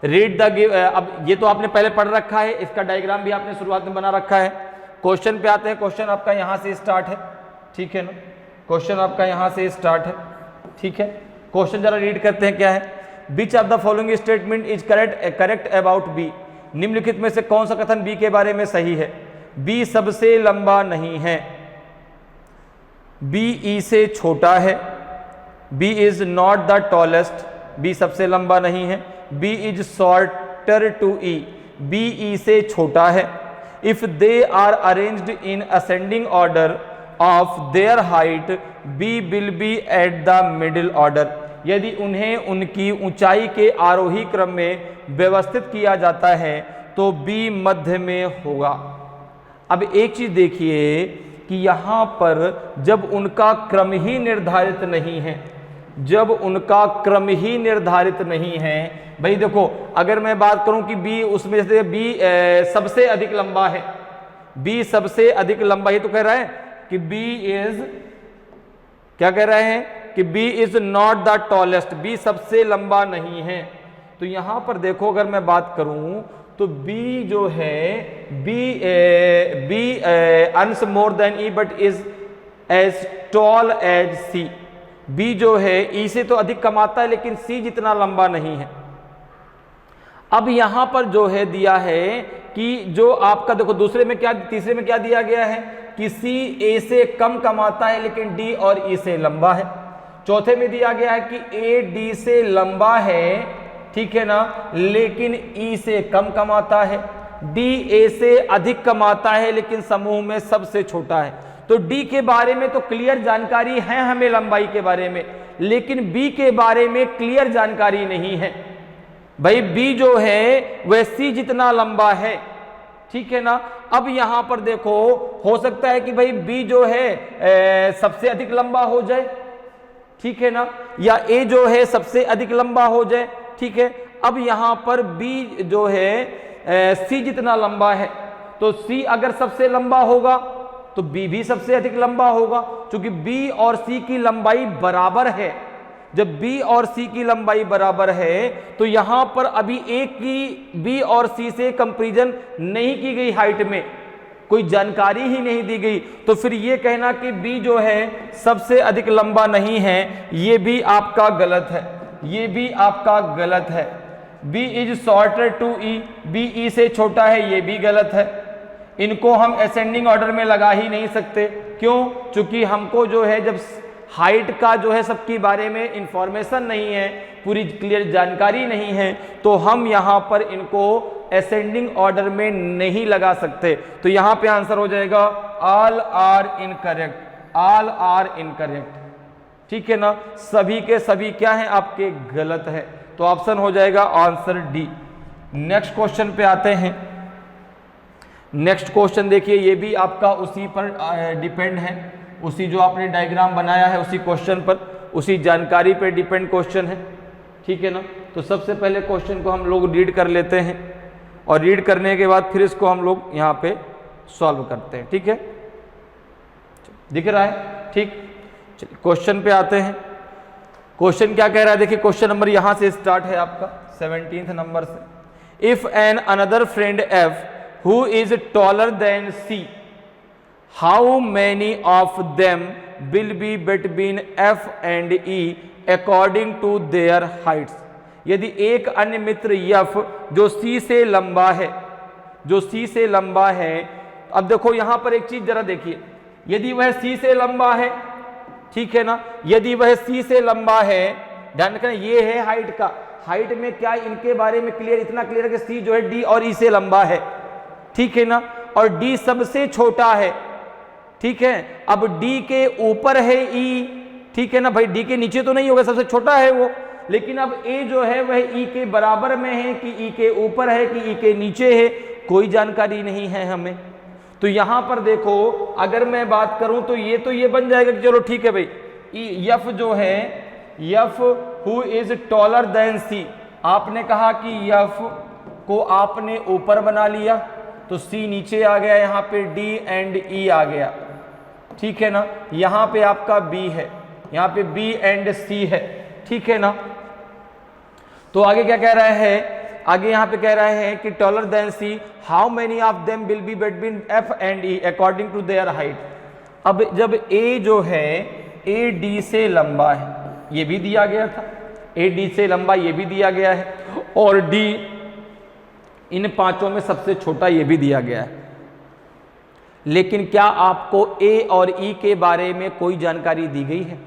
Speaker 1: रीड द गिव, अब ये तो आपने पहले पढ़ रखा है, इसका डायग्राम भी आपने शुरुआत में बना रखा है। क्वेश्चन पे आते हैं। क्वेश्चन आपका यहां से स्टार्ट है, ठीक है ना, क्वेश्चन आपका यहां से स्टार्ट है, ठीक है। क्वेश्चन जरा रीड करते हैं क्या है। Which of the following statement is correct about B, निम्नलिखित में से कौन सा कथन बी के बारे में सही है? बी सबसे लंबा नहीं है, बी ई से छोटा है, B is not the tallest, B सबसे लंबा नहीं है, B is shorter to E, B E से छोटा है। If they are arranged in ascending order of their height B will be at the middle order. यदि उन्हें उनकी ऊंचाई के आरोही क्रम में व्यवस्थित किया जाता है तो बी मध्य में होगा। अब एक चीज देखिए कि यहां पर जब उनका क्रम ही निर्धारित नहीं है, जब उनका क्रम ही निर्धारित नहीं है, भाई देखो अगर मैं बात करूं कि बी उसमें से बी सबसे अधिक लंबा है, बी सबसे अधिक लंबा, ये तो कह रहा है कि बी इज, क्या कह रहे हैं कि B is not the tallest, B सबसे लंबा नहीं है। तो यहां पर देखो अगर मैं बात करूं तो बी जो है B earns more than E but is as tall as C. B जो है ई से तो अधिक कमाता है लेकिन सी जितना लंबा नहीं है। अब यहां पर जो है दिया है कि जो आपका देखो दूसरे में क्या, तीसरे में क्या दिया गया है कि सी ए से कम कमाता है लेकिन डी और ई से लंबा है। चौथे में दिया गया है कि ए डी से लंबा है, ठीक है ना, लेकिन ई से कम कमाता है। डी ए से अधिक कमाता है लेकिन समूह में सबसे छोटा है। तो डी के बारे में तो क्लियर जानकारी है हमें लंबाई के बारे में, लेकिन बी के बारे में क्लियर जानकारी नहीं है। भाई बी जो है वह सी जितना लंबा है, ठीक है ना। अब यहां पर देखो हो सकता है कि भाई बी जो है सबसे अधिक लंबा हो जाए, ठीक है ना, या ए जो है सबसे अधिक लंबा हो जाए, ठीक है। अब यहां पर बी जो है सी जितना लंबा है, तो सी अगर सबसे लंबा होगा तो बी भी सबसे अधिक लंबा होगा, क्योंकि बी और सी की लंबाई बराबर है। जब बी और सी की लंबाई बराबर है तो यहां पर अभी एक की बी और सी से कंपैरिजन नहीं की गई, हाइट में कोई जानकारी ही नहीं दी गई, तो फिर ये कहना कि बी जो है सबसे अधिक लंबा नहीं है, ये भी आपका गलत है, ये भी आपका गलत है। B is shorter to E, B E से छोटा है, ये भी गलत है। इनको हम असेंडिंग ऑर्डर में लगा ही नहीं सकते, क्यों? क्योंकि हमको जो है जब हाइट का जो है सबके बारे में इंफॉर्मेशन नहीं है, पूरी क्लियर जानकारी नहीं है, तो हम यहाँ पर इनको असेंडिंग ऑर्डर में नहीं लगा सकते। तो यहाँ पे आंसर हो जाएगा all are incorrect, all are incorrect, ठीक है ना। सभी के सभी क्या हैं आपके गलत है, तो ऑप्शन हो जाएगा आंसर डी। नेक्स्ट क्वेश्चन पे आते हैं। नेक्स्ट क्वेश्चन देखिए, ये भी आपका उसी पर डिपेंड है, उसी जो आपने डायग्राम बनाया है उसी क्वेश्चन पर, उसी जानकारी पर डिपेंड क्वेश्चन है, ठीक है ना। तो सबसे पहले क्वेश्चन को हम लोग रीड कर लेते हैं और रीड करने के बाद फिर इसको हम लोग यहाँ पे सॉल्व करते हैं, ठीक है। दिख रहा है, ठीक। चलिए क्वेश्चन पे आते हैं। क्वेश्चन क्या कह रहा है, देखिए क्वेश्चन नंबर यहाँ से स्टार्ट है आपका 17 नंबर से। If an another friend F who is taller than C, how many of them will be between F and E according to their heights? यदि एक अन्य मित्र F जो C से लंबा है, जो C से लंबा है, अब देखो यहां पर एक चीज जरा देखिए, यदि वह C से लंबा है, ठीक है ना, यदि वह C से लंबा है, ध्यान रखना ये है हाइट का, हाइट में क्या इनके बारे में क्लियर, इतना क्लियर है कि C जो है D और E से लंबा है, ठीक है ना, और D सबसे छोटा है, ठीक है। अब D के ऊपर है E, ठीक है ना, भाई D के नीचे तो नहीं होगा, सबसे छोटा है वो, लेकिन अब A जो है वह E के बराबर में है कि E के ऊपर है कि E के नीचे है, कोई जानकारी नहीं है हमें। तो यहां पर देखो अगर मैं बात करूं तो ये बन जाएगा कि चलो ठीक है भाई, F जो है, F who is taller than C, आपने कहा कि F को आपने ऊपर बना लिया तो C नीचे आ गया, यहाँ पे D एंड E आ गया, ठीक है ना। यहाँ पे आपका B है, यहाँ पे B एंड C है, ठीक है ना। तो आगे क्या कह रहा है, आगे यहाँ पे कह रहे हैं कि taller than C, how many of them will be between F and E according to their height. अब जब A जो है A D से लंबा है, ये भी दिया गया था, A D से लंबा ये भी दिया गया है, और D इन पांचों में सबसे छोटा ये भी दिया गया है, लेकिन क्या आपको A और E के बारे में कोई जानकारी दी गई है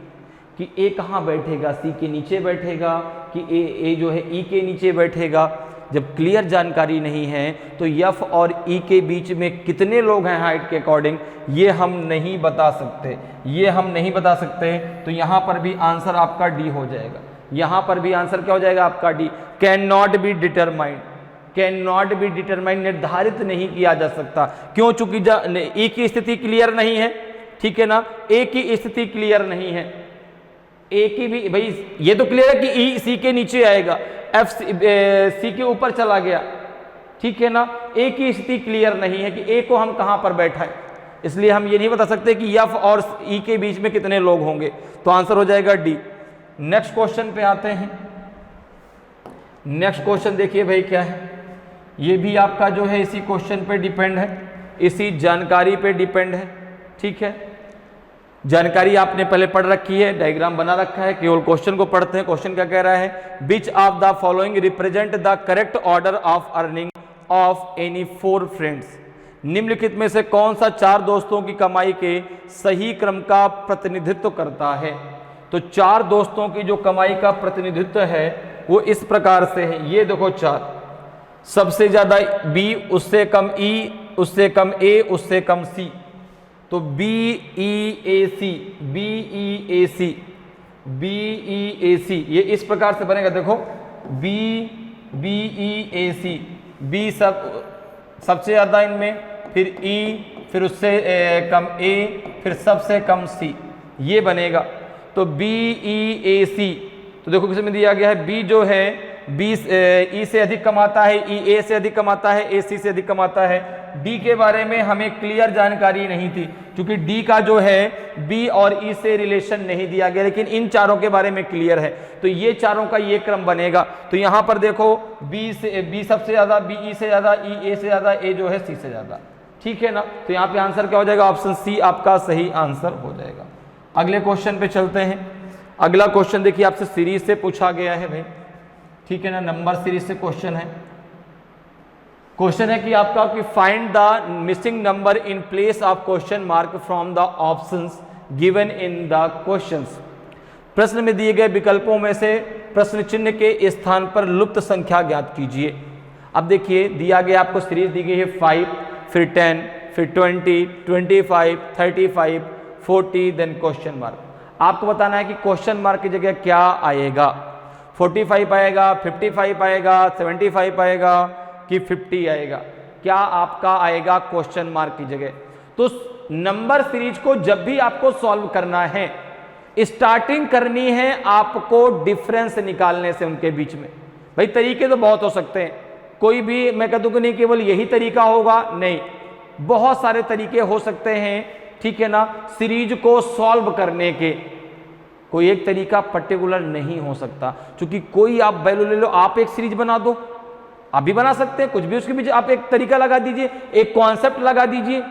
Speaker 1: कि A कहाँ बैठेगा, C के नीचे बैठेगा कि A जो है E के नीचे बैठेगा? जब क्लियर जानकारी नहीं है तो एफ और ई के बीच में कितने लोग हैं हाइट के अकॉर्डिंग, ये हम नहीं बता सकते, ये हम नहीं बता सकते। तो यहाँ पर भी आंसर आपका डी हो जाएगा, यहाँ पर भी आंसर क्या हो जाएगा आपका D. Can not be determined, can not be determined, निर्धारित नहीं किया जा सकता। क्यों? चूंकि ई की स्थिति क्लियर नहीं है, ठीक है ना, ए की स्थिति क्लियर नहीं है, ए की भी भाई ये तो क्लियर है कि ई सी के नीचे आएगा, एफ सी के ऊपर चला गया, ठीक है ना। ए की स्थिति क्लियर नहीं है कि ए को हम कहां पर बैठाएं, इसलिए हम ये नहीं बता सकते कि एफ और ई के बीच में कितने लोग होंगे। तो आंसर हो जाएगा डी। नेक्स्ट क्वेश्चन पे आते हैं। नेक्स्ट क्वेश्चन देखिए भाई क्या है, ये भी आपका जो है इसी क्वेश्चन पे डिपेंड है, इसी जानकारी पे डिपेंड है, ठीक है। जानकारी आपने पहले पढ़ रखी है, डायग्राम बना रखा है, केवल क्वेश्चन को पढ़ते हैं। क्वेश्चन क्या कह रहा है, which of the following represent the correct order of earning of any 4 friends. निम्नलिखित में से कौन सा 4 दोस्तों की कमाई के सही क्रम का प्रतिनिधित्व करता है। तो 4 दोस्तों की जो कमाई का प्रतिनिधित्व है वो इस प्रकार से है, ये देखो 4, सबसे ज्यादा बी, उससे कम ई, उससे कम ए, उससे कम सी। तो बी ई ए सी, बी ई ए सी, बी ई ए सी, ये इस प्रकार से बनेगा। देखो बी बी ई ए सी, बी सबसे ज्यादा इनमें, फिर ई, फिर उससे कम ए, फिर सबसे कम सी, ये बनेगा। तो बी ई ए सी, तो देखो किस में दिया गया है, बी जो है बी ई से अधिक कमाता है, ई ए से अधिक कमाता है, ए सी से अधिक कमाता है। डी के बारे में हमें क्लियर जानकारी नहीं थी, क्योंकि डी का जो है बी और ई से रिलेशन नहीं दिया गया, लेकिन इन चारों के बारे में क्लियर है। तो ये चारों का ये क्रम बनेगा। तो यहाँ पर देखो बी सबसे ज्यादा, बी ई से ज्यादा, ई ए से ज्यादा, ए जो है सी से ज्यादा, ठीक है ना। तो यहाँ पे आंसर क्या हो जाएगा, ऑप्शन सी आपका सही आंसर हो जाएगा। अगले क्वेश्चन पे चलते हैं। अगला क्वेश्चन देखिए आपसे सीरीज से पूछा गया है भाई, ठीक है ना, नंबर सीरीज से क्वेश्चन है। क्वेश्चन है कि आपका कि find the missing number in place of question mark from the options given in the questions. प्रश्न में दिए गए विकल्पों में से प्रश्न चिन्ह के स्थान पर लुप्त संख्या ज्ञात कीजिए। अब देखिए दिया गया आपको सीरीज दी गई है 5, फिर 10, फिर 20, 25, 35, 40, देन क्वेश्चन मार्क। आपको बताना है कि क्वेश्चन मार्क की जगह क्या आएगा, 45 आएगा, 55 आएगा, 75 आएगा कि 50 आएगा, क्या आपका आएगा क्वेश्चन मार्क की जगह। तो नंबर सीरीज को जब भी आपको सॉल्व करना है, स्टार्टिंग करनी है आपको डिफरेंस निकालने से उनके बीच में। भाई तरीके तो बहुत हो सकते हैं, कोई भी मैं कहता हूं कि नहीं केवल यही तरीका होगा, नहीं, बहुत सारे तरीके हो सकते हैं, ठीक है ना। सीरीज को सॉल्व करने के कोई एक तरीका पर्टिकुलर नहीं हो सकता, क्योंकि कोई आप वैल्यू ले लो, आप एक सीरीज बना दो, आप भी बना सकते हैं, कुछ भी उसके बीच आप एक तरीका लगा दीजिए, एक कॉन्सेप्ट लगा दीजिए।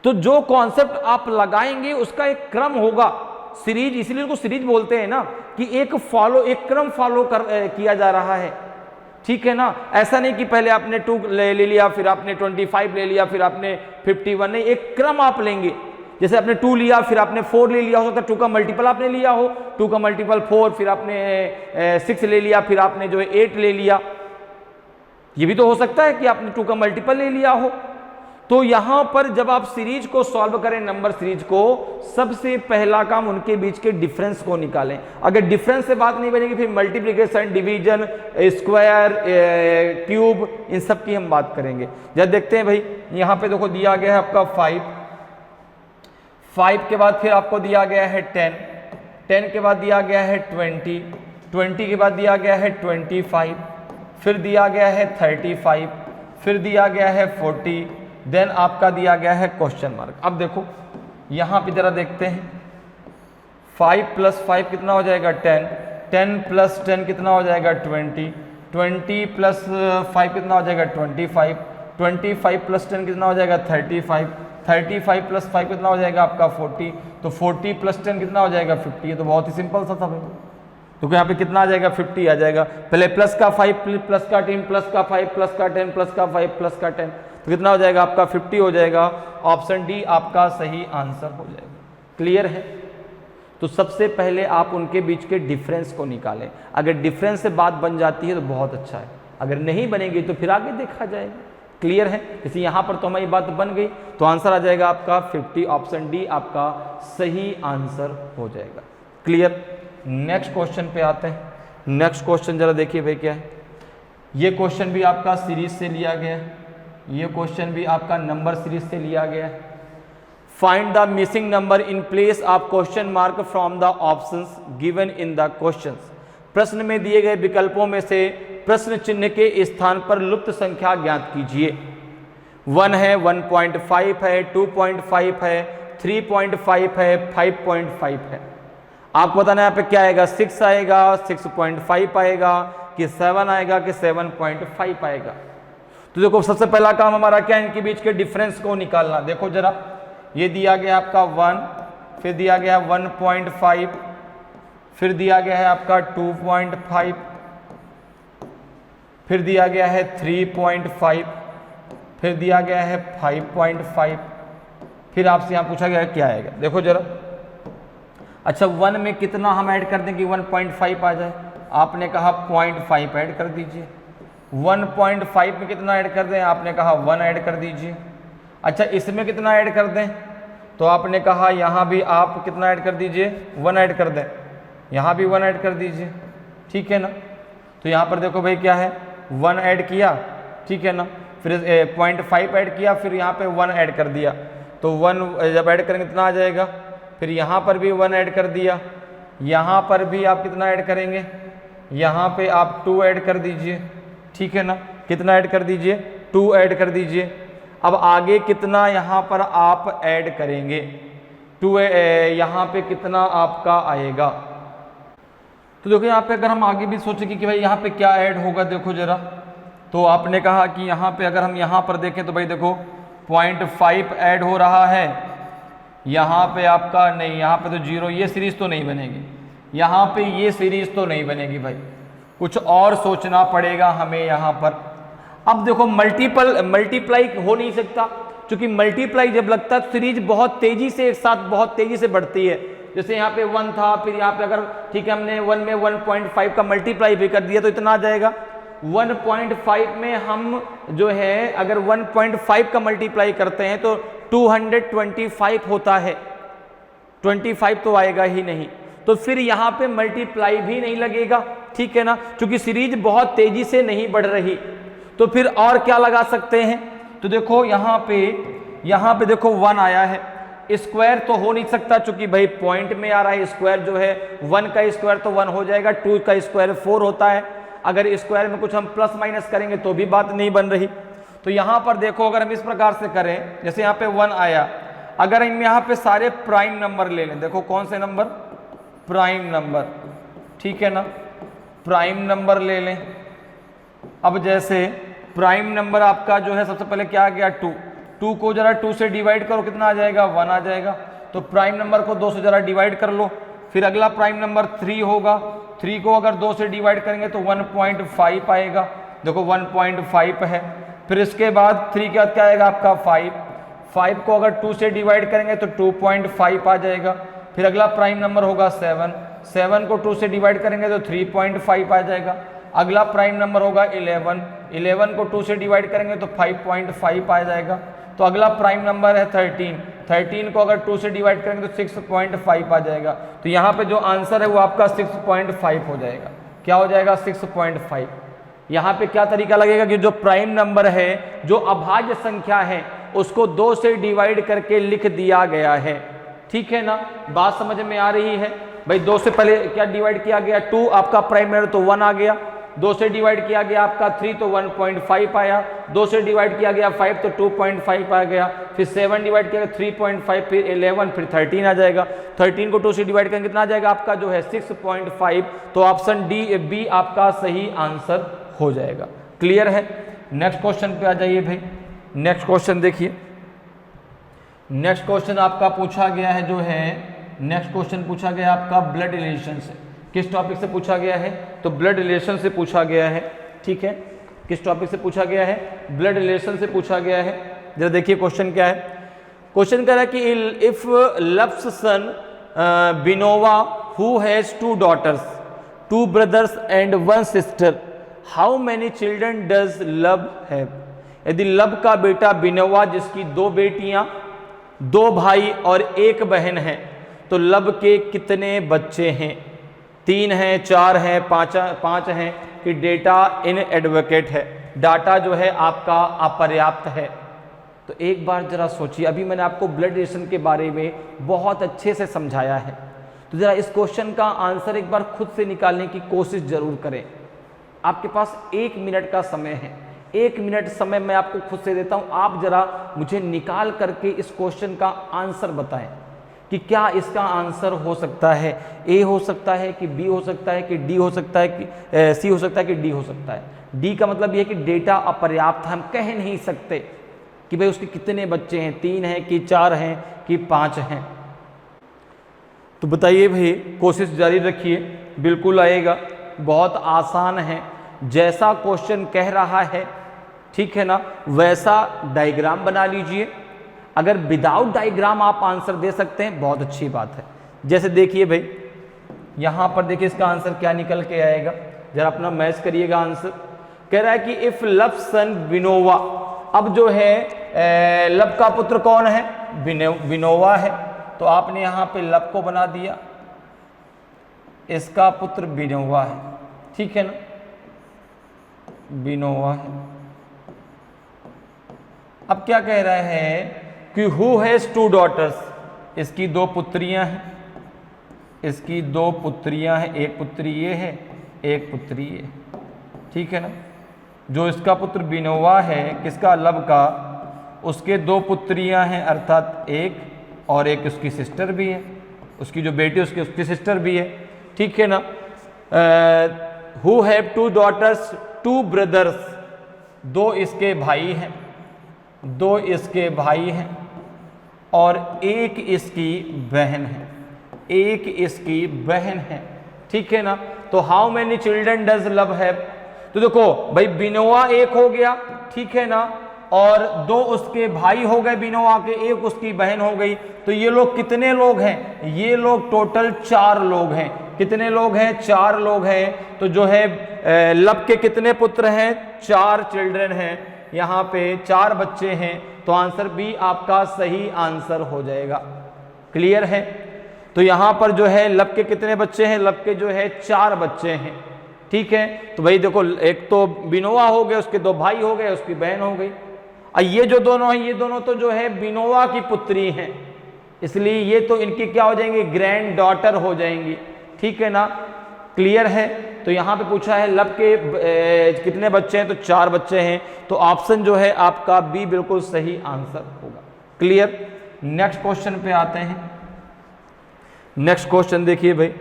Speaker 1: तो जो कॉन्सेप्ट आप लगाएंगे उसका एक क्रम होगा। सीरीज इसलिए उसको सीरीज बोलते हैं ना, कि एक क्रम फॉलो किया जा रहा है, ठीक है ना। ऐसा नहीं कि पहले आपने 2 ले लिया, फिर आपने 25 ले लिया, फिर आपने 51, नहीं, एक क्रम आप लेंगे। जैसे आपने 2 लिया, फिर आपने 4 ले लिया, हो सकता है 2 का मल्टीपल आपने लिया हो, 2 का मल्टीपल 4, फिर आपने 6 ले लिया, फिर आपने जो है 8 ले लिया। ये भी तो हो सकता है कि आपने 2 का मल्टीपल ले लिया हो। तो यहां पर जब आप सीरीज को सॉल्व करें, नंबर सीरीज को, सबसे पहला काम उनके बीच के डिफरेंस को निकालें। अगर डिफरेंस से बात नहीं बनेगी, फिर मल्टीप्लिकेशन, डिवीजन, स्क्वायर, क्यूब, इन सब की हम बात करेंगे। जब देखते हैं भाई, यहां पे देखो दिया गया है आपका 5 के बाद फिर आपको दिया गया है 10 के बाद दिया गया है 20 के बाद दिया गया है 25, फिर दिया गया है 35, फिर दिया गया है 40, देन आपका दिया गया है क्वेश्चन मार्क। अब देखो यहां पे जरा देखते हैं, 5 + 5 कितना हो जाएगा 10, 10 + 10 कितना हो जाएगा 20, 20 + 5 कितना हो जाएगा 25, 25 + 10 कितना हो जाएगा 35, 35 + 5 कितना हो जाएगा आपका 40, तो 40 + 10 कितना हो जाएगा 50। ये तो बहुत ही सिंपल सा था भाई, तो यहाँ पे कितना आ जाएगा 50 आ जाएगा। पहले प्लस का 5, प्लस का 10, प्लस का 5, प्लस का 10, प्लस का 5, प्लस का 10, तो कितना हो जाएगा आपका 50 हो जाएगा। ऑप्शन डी आपका सही आंसर हो जाएगा। क्लियर है। तो सबसे पहले आप उनके बीच के डिफरेंस को निकालें। अगर डिफरेंस से बात बन जाती है तो बहुत अच्छा है, अगर नहीं बनेगी तो फिर आगे देखा जाएगा। क्लियर है? जैसे यहाँ पर तो हमारी बात बन गई, तो आंसर आ जाएगा आपका 50, ऑप्शन डी आपका सही आंसर हो जाएगा। क्लियर? नेक्स्ट क्वेश्चन पे आते हैं। नेक्स्ट क्वेश्चन जरा देखिए भाई क्या है। ये क्वेश्चन भी आपका सीरीज से लिया गया है, ये क्वेश्चन भी आपका नंबर सीरीज से लिया गया है। Find the missing number in place of question mark from the options given in the questions. प्रश्न में दिए गए विकल्पों में से प्रश्न चिन्ह के स्थान पर लुप्त संख्या ज्ञात कीजिए। 1 है, 1.5 है, 2.5 है, 3.5 है, 5.5 है। आपको बताना है यहाँ पे क्या आएगा, 6 आएगा, 6.5 आएगा, कि 7 आएगा, कि 7.5 आएगा। तो देखो सबसे पहला काम हमारा क्या है, इनके बीच के डिफरेंस को निकालना। देखो जरा, ये दिया गया आपका 1, फिर दिया गया 1.5, फिर दिया गया है आपका 2.5, फिर दिया गया है 3.5, फिर दिया गया है 5.5, फिर आपसे यहाँ पूछा गया है क्या आएगा। देखो जरा, अच्छा 1 में कितना हम ऐड कर दें कि 1.5 आ जाए? आपने कहा 0.5 ऐड कर दीजिए। 1.5 में कितना ऐड कर दें? आपने कहा 1 ऐड कर दीजिए। अच्छा इसमें कितना ऐड कर दें? तो आपने कहा यहाँ भी आप कितना ऐड कर दीजिए, 1 ऐड कर दें, यहाँ भी 1 ऐड कर दीजिए, ठीक है ना। तो यहाँ पर देखो भाई क्या है, 1 ऐड किया, ठीक है ना, फिर 0.5 ऐड किया, फिर यहाँ पे 1 ऐड कर दिया। तो 1 जब ऐड करेंगे कितना आ जाएगा, फिर यहाँ पर भी 1 ऐड कर दिया, यहाँ पर भी आप कितना ऐड करेंगे, यहाँ पे आप 2 ऐड कर दीजिए, ठीक है ना। कितना ऐड कर दीजिए, 2 ऐड कर दीजिए। अब आगे कितना यहाँ पर आप ऐड करेंगे, 2 यहाँ पे कितना आपका आएगा। तो देखो यहाँ पे अगर हम आगे भी सोचेंगे कि भाई यहाँ पे क्या ऐड होगा, देखो जरा, तो आपने कहा कि यहाँ पे अगर हम यहाँ पर देखें तो भाई देखो 0.5 ऐड हो रहा है, यहाँ पे आपका नहीं, यहाँ पे तो 0, ये सीरीज तो नहीं बनेगी, यहाँ पे ये सीरीज तो नहीं बनेगी भाई, कुछ और सोचना पड़ेगा हमें यहाँ पर। अब देखो मल्टीप्लाई हो नहीं सकता, क्योंकि मल्टीप्लाई जब लगता है तो सीरीज बहुत तेजी से एक साथ बहुत तेजी से बढ़ती है। जैसे यहाँ पे 1 था, फिर यहाँ पे अगर ठीक है हमने 1 में 1.5 का मल्टीप्लाई भी कर दिया तो इतना आ जाएगा। 1.5 में हम जो है अगर 1.5 का मल्टीप्लाई करते हैं तो 225 होता है, 25 तो आएगा ही नहीं, तो फिर यहाँ पे मल्टीप्लाई भी नहीं लगेगा, ठीक है ना, क्योंकि सीरीज बहुत तेजी से नहीं बढ़ रही। तो फिर और क्या लगा सकते हैं, तो देखो यहाँ पे देखो 1 आया है, स्क्वायर तो हो नहीं सकता क्योंकि भाई पॉइंट में आ रहा है, स्क्वायर जो है 1 का स्क्वायर तो 1 हो जाएगा, 2 का स्क्वायर 4 होता है, अगर स्क्वायर में कुछ हम प्लस माइनस करेंगे तो भी बात नहीं बन रही। तो यहाँ पर देखो अगर हम इस प्रकार से करें, जैसे यहाँ पे 1 आया, अगर हम यहाँ पे सारे प्राइम नंबर ले लें, देखो कौन से नंबर, प्राइम नंबर, ठीक है ना, प्राइम नंबर ले लें। अब जैसे प्राइम नंबर आपका जो है सबसे पहले क्या आ गया, 2 को जरा 2 से डिवाइड करो, कितना आ जाएगा, 1 आ जाएगा। तो प्राइम नंबर को 2 से जरा डिवाइड कर लो। फिर अगला प्राइम नंबर 3 होगा, 3 को अगर 2 से डिवाइड करेंगे तो 1.5 आएगा, देखो 1.5 है। फिर इसके बाद 3 के बाद क्या आएगा आपका 5 को अगर 2 से डिवाइड करेंगे तो 2.5 आ जाएगा। फिर अगला प्राइम नंबर होगा 7 को 2 से डिवाइड करेंगे तो 3.5 आ जाएगा। अगला प्राइम नंबर होगा 11 को 2 से डिवाइड करेंगे तो 5.5 आ जाएगा। तो अगला प्राइम नंबर है 13 को अगर 2 से डिवाइड करेंगे तो 6.5 आ जाएगा। तो यहाँ पे जो आंसर है वो आपका 6.5 हो जाएगा। क्या हो जाएगा, 6.5। यहाँ पे क्या तरीका लगेगा कि जो प्राइम नंबर है, जो अभाज्य संख्या है, उसको 2 से डिवाइड करके लिख दिया गया है, ठीक है ना, बात समझ में आ रही है भाई। 2 से पहले क्या डिवाइड किया गया, 2 आपका प्राइम नंबर तो 1 आ गया, 2 से डिवाइड किया गया आपका 3 तो 1.5 आया, 2 से डिवाइड किया गया 5 तो 2.5 आ गया, फिर 7 डिवाइड किया गया 3.5, फिर 11, फिर 13 आ जाएगा। 13 को 2 से डिवाइड करेंगे कितना आ जाएगा आपका जो है 6.5। तो ऑप्शन बी आपका सही आंसर हो जाएगा। क्लियर है? नेक्स्ट क्वेश्चन पे आ जाइए भाई। नेक्स्ट क्वेश्चन देखिए, नेक्स्ट क्वेश्चन आपका पूछा गया है जो है, नेक्स्ट क्वेश्चन पूछा गया आपका ब्लड रिलेशन से। किस टॉपिक से पूछा गया है, तो ब्लड रिलेशन से पूछा गया है, ठीक है। किस टॉपिक से पूछा गया है, ब्लड रिलेशन से पूछा गया है। जरा देखिए क्वेश्चन क्या है। क्वेश्चन कह रहा है कि if Lav's son Binova who has 2 daughters, 2 brothers and 1 sister, how many children does Lav have. यदि लब का बेटा बिनोवा, जिसकी 2 बेटियां, 2 भाई और 1 बहन है, तो लब के कितने बच्चे हैं? 3 हैं, 4 हैं, 5 हैं कि डेटा इनएडवोकेट है, डाटा जो है आपका अपर्याप्त है। तो एक बार जरा सोचिए, अभी मैंने आपको ब्लड रिलेशन के बारे में बहुत अच्छे से समझाया है, तो जरा इस क्वेश्चन का आंसर एक बार खुद से निकालने की कोशिश जरूर करें। आपके पास 1 मिनट का समय है, 1 मिनट समय मैं आपको खुद से देता हूं, आप जरा मुझे निकाल करके इस क्वेश्चन का आंसर बताएं कि क्या इसका आंसर हो सकता है ए हो सकता है कि बी हो सकता है कि डी हो सकता है कि सी हो सकता है कि डी हो सकता है। डी का मतलब यह है कि डेटा अपर्याप्त, हम कह नहीं सकते कि भाई उसके कितने बच्चे हैं, 3 हैं कि 4 हैं कि 5 हैं। तो बताइए भाई, कोशिश जारी रखिए, बिल्कुल आएगा, बहुत आसान है। जैसा क्वेश्चन कह रहा है, ठीक है ना, वैसा डायग्राम बना लीजिए। अगर विदाउट डायग्राम आप आंसर दे सकते हैं, बहुत अच्छी बात है। जैसे देखिए भाई, यहां पर देखिए इसका आंसर क्या निकल के आएगा, जरा अपना मैच करिएगा आंसर। कह रहा है कि इफ लब सन विनोवा, अब जो है लब का पुत्र कौन है? विनोवा है, तो आपने यहां पे लब को बना दिया, इसका पुत्र विनोवा है, ठीक है ना, विनोवा है। अब क्या कह रहा है कि हु हैज 2 डॉटर्स, इसकी 2 पुत्रियां हैं, इसकी 2 पुत्रियां हैं, एक पुत्री ये है, एक पुत्री ये, ठीक है ना। जो इसका पुत्र विनोवा है, किसका? लब का, उसके 2 पुत्रियां हैं, अर्थात एक, और एक उसकी सिस्टर भी है, उसकी जो बेटी उसकी सिस्टर भी है, ठीक है ना। हु हैव 2 डॉटर्स 2 ब्रदर्स, 2 इसके भाई हैं, 2 इसके भाई हैं और 1 इसकी बहन है, 1 इसकी बहन है, ठीक है ना। तो how many children does Lav have? तो देखो भाई, विनोवा 1 हो गया, ठीक है ना, और 2 उसके भाई हो गए विनोवा के, 1 उसकी बहन हो गई। तो ये लोग कितने लोग हैं? ये लोग टोटल 4 लोग हैं। कितने लोग हैं? 4 लोग हैं। तो जो है लब के कितने पुत्र हैं? 4 चिल्ड्रन हैं, यहाँ पे 4 बच्चे हैं। तो आंसर बी आपका सही आंसर हो जाएगा। क्लियर है? तो यहाँ पर जो है लब के कितने बच्चे हैं? लब के जो है 4 बच्चे हैं, ठीक है। तो भाई देखो, एक तो विनोवा हो गए, उसके 2 भाई हो गए, उसकी बहन हो गई। और ये जो दोनों हैं, ये दोनों तो जो है विनोवा की पुत्री हैं, इसलिए ये तो इनकी क्या हो जाएंगी? ग्रैंड डॉटर हो जाएंगी, ठीक है ना। क्लियर है? तो यहाँ पे पूछा है लब के कितने बच्चे हैं, तो 4 बच्चे हैं। तो ऑप्शन जो है आपका बी बिल्कुल सही आंसर होगा। क्लियर? नेक्स्ट क्वेश्चन पे आते हैं। नेक्स्ट क्वेश्चन देखिए भाई,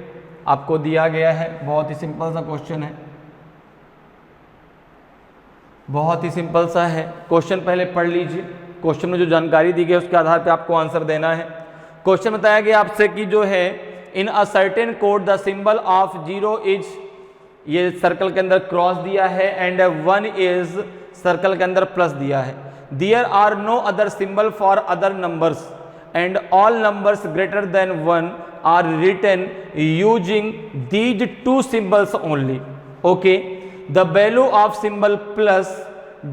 Speaker 1: आपको दिया गया है, बहुत ही सिंपल सा क्वेश्चन है, बहुत ही सिंपल सा है। क्वेश्चन पहले पढ़ लीजिए, क्वेश्चन में जो जानकारी दी गई है उसके आधार पे आपको आंसर देना है। क्वेश्चन बताया गया आपसे कि जो है in a certain code the symbol of 0 is, ये सर्कल के अंदर क्रॉस दिया है, एंड 1 इज सर्कल के अंदर प्लस दिया है। There are no other symbol for other numbers and all numbers greater than 1 are written using these 2 symbols only. Okay, the value of symbol plus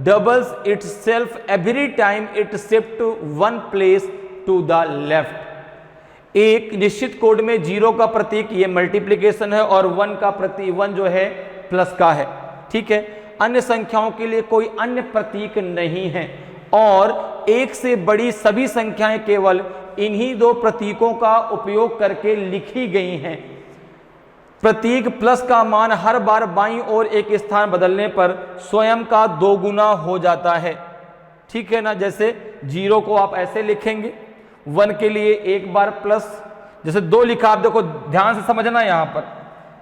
Speaker 1: doubles itself every time it shift one place to the left। एक निश्चित code में 0 का प्रतीक ये multiplication है और 1 का प्रतीक 1 जो है प्लस का है, ठीक है। अन्य संख्याओं के लिए कोई अन्य प्रतीक नहीं है और 1 से बड़ी सभी संख्याएं केवल इन्हीं 2 प्रतीकों का उपयोग करके लिखी गई हैं। प्रतीक प्लस का मान हर बार बाईं ओर एक स्थान बदलने पर स्वयं का 2 गुना हो जाता है, ठीक है ना। जैसे 0 को आप ऐसे लिखेंगे, 1 के लिए एक बार प्लस, जैसे 2 लिखा, आप देखो ध्यान से समझना, यहां पर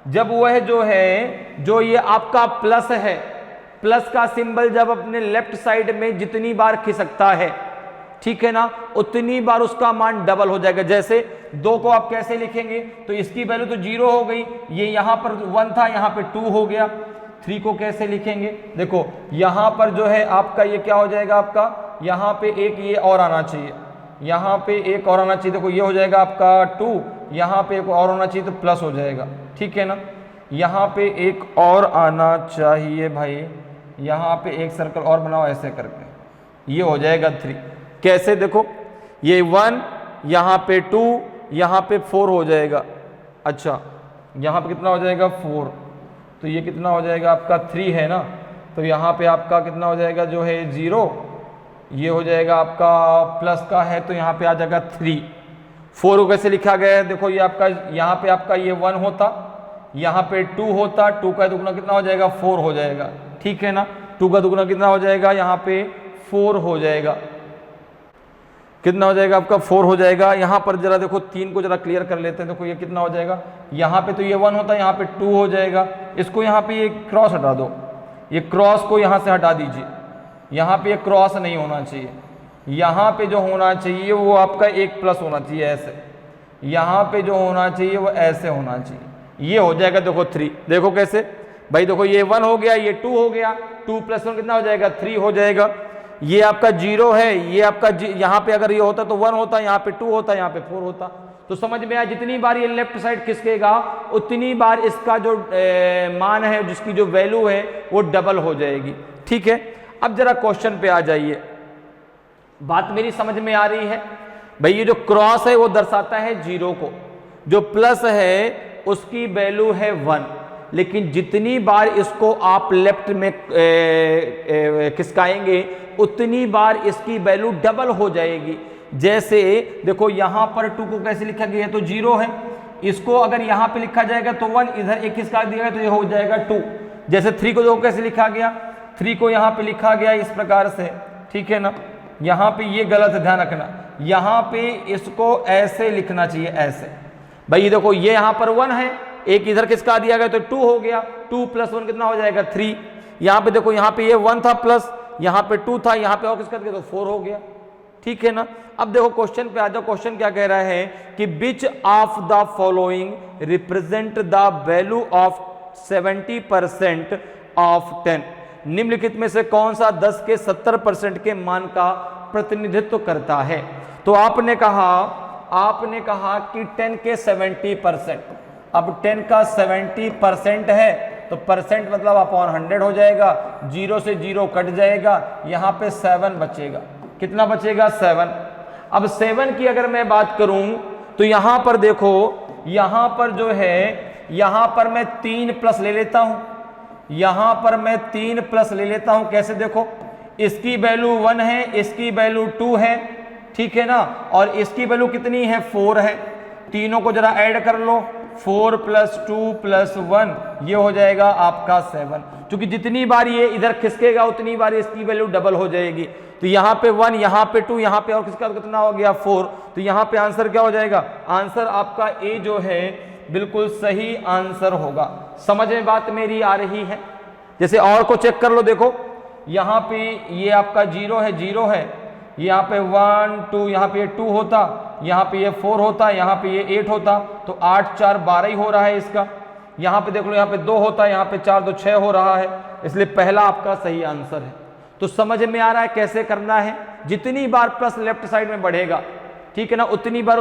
Speaker 1: जब वह जो है, जो ये आपका प्लस है, प्लस का सिंबल जब अपने लेफ्ट साइड में जितनी बार खिसकता है, ठीक है ना, उतनी बार उसका मान डबल हो जाएगा। जैसे 2 को आप कैसे लिखेंगे, तो इसकी वैल्यू तो 0 हो गई, ये यहां पर 1 था, यहां पे 2 हो गया। 3 को कैसे लिखेंगे, देखो यहां पर जो है आपका ये क्या हो जाएगा, आपका यहां पे एक ये और आना चाहिए, यहां पे एक और आना चाहिए, देखो ये हो जाएगा आपका 2, यहां पे एक और होना चाहिए तो प्लस हो जाएगा, ठीक है ना। यहाँ पे एक और आना चाहिए भाई, यहाँ पे एक सर्कल और बनाओ ऐसे करके, ये हो जाएगा 3। कैसे देखो, ये 1, यहाँ पे 2, यहाँ पे 4 हो जाएगा। अच्छा यहाँ पे कितना हो जाएगा 4, तो ये कितना हो जाएगा आपका 3 है ना, तो यहाँ पे आपका कितना हो जाएगा जो है 0, ये हो जाएगा आपका प्लस का है तो यहाँ पे आ जाएगा 3। 4 को कैसे लिखा गया है देखो, ये आपका यहाँ पे आपका ये 1 होता, यहाँ पे 2 होता, 2 का दुगना कितना हो जाएगा 4 हो जाएगा, ठीक है ना। 2 का दुगना कितना हो जाएगा, यहाँ पे 4 हो जाएगा, कितना हो जाएगा आपका 4 हो जाएगा। यहाँ पर जरा देखो 3 को जरा क्लियर कर लेते हैं, देखो ये कितना हो जाएगा, यहाँ पे तो ये 1 होता है, यहाँ पे 2 हो जाएगा। इसको यहाँ पे ये क्रॉस हटा दो, ये क्रॉस को यहाँ से हटा दीजिए, यहाँ पे ये क्रॉस नहीं होना चाहिए, यहाँ पे जो होना चाहिए वो आपका एक प्लस होना चाहिए ऐसे, यहाँ पे जो होना चाहिए वो ऐसे होना चाहिए, ये हो जाएगा देखो 3। देखो कैसे भाई, देखो ये 1 हो गया, ये 2 हो गया, 2 + 1 कितना हो जाएगा 3 हो जाएगा। ये आपका 0 है, ये आपका यहाँ पे अगर ये होता तो 1 होता, यहाँ पे 2 होता, यहाँ पे 4 होता। तो समझ में आया, जितनी बार ये लेफ्ट साइड खिसकेगा उतनी बार इसका जो मान है, जिसकी जो वैल्यू है वो डबल हो जाएगी, ठीक है। अब जरा क्वेश्चन पे आ जाइए, बात मेरी समझ में आ रही है भाई। ये जो क्रॉस है वो दर्शाता है 0 को, जो प्लस है उसकी वैल्यू है 1, लेकिन जितनी बार इसको आप लेफ्ट में खिसकाएंगे उतनी बार इसकी वैल्यू डबल हो जाएगी। जैसे देखो यहाँ पर 2 को कैसे लिखा गया है, तो 0 है, इसको अगर यहाँ पे लिखा जाएगा तो 1, इधर एक खिसका दिया गया तो ये हो जाएगा 2। जैसे 3 को देखो कैसे लिखा गया, 3 को यहाँ पे लिखा गया इस प्रकार से, ठीक है ना। यहाँ पे ये गलत है, ध्यान रखना, यहाँ पे इसको ऐसे लिखना चाहिए, ऐसे भाई। ये देखो ये यहाँ पर 1 है, एक इधर किसका दिया गया तो 2 हो गया, 2 + 1 कितना हो जाएगा 3। यहाँ पे देखो, यहाँ पे ये 1 था प्लस, यहाँ पे 2 था, यहाँ पे और किसका दिया तो 4 हो गया, ठीक है ना। अब देखो क्वेश्चन पे आ जाओ, क्वेश्चन क्या कह रहा है कि विच of the following represent the value of 70% of 10। निम्नलिखित में से कौन सा 10 के 70% के मान का प्रतिनिधित्व करता है। तो आपने कहा कि 10 के 70%, अब 10 का 70% है तो परसेंट मतलब अपॉन 100 हो जाएगा, 0 से 0 कट जाएगा, यहाँ पे 7 बचेगा, कितना बचेगा 7। अब 7 की अगर मैं बात करूं तो यहाँ पर देखो, यहाँ पर जो है, यहाँ पर मैं 3 प्लस ले लेता हूं, यहाँ पर मैं 3 प्लस ले लेता हूं। कैसे देखो, इसकी वैल्यू 1 है, इसकी वैल्यू 2 है, ठीक है ना, और इसकी वैल्यू कितनी है 4 है। तीनों को जरा ऐड कर लो, 4 + 2 + 1 ये हो जाएगा आपका 7। क्योंकि जितनी बार ये इधर खिसकेगा उतनी बार इसकी वैल्यू डबल हो जाएगी। तो यहाँ पे 1, यहाँ पे 2, यहाँ पे और किसका कितना हो गया 4। तो यहाँ पे आंसर क्या हो जाएगा, आंसर आपका ए जो है बिल्कुल सही आंसर होगा। समझ में बात मेरी आ रही है। जैसे और को चेक कर लो, देखो यहाँ पे ये आपका 0 है, 0 है, यहाँ पे 1 2, यहाँ पे 2 होता, यहाँ पे ये 4 होता, यहाँ पे ये 8 होता, तो 8 4 12 ही हो रहा है इसका। यहाँ पे देख लो, यहाँ पे 2 होता, यहाँ पे 4 2 6 हो रहा है, इसलिए पहला आपका सही आंसर है। तो समझ में आ रहा है कैसे करना है। जितनी बार प्लस लेफ्ट साइड में बढ़ेगा, ठीक है ना, उतनी बार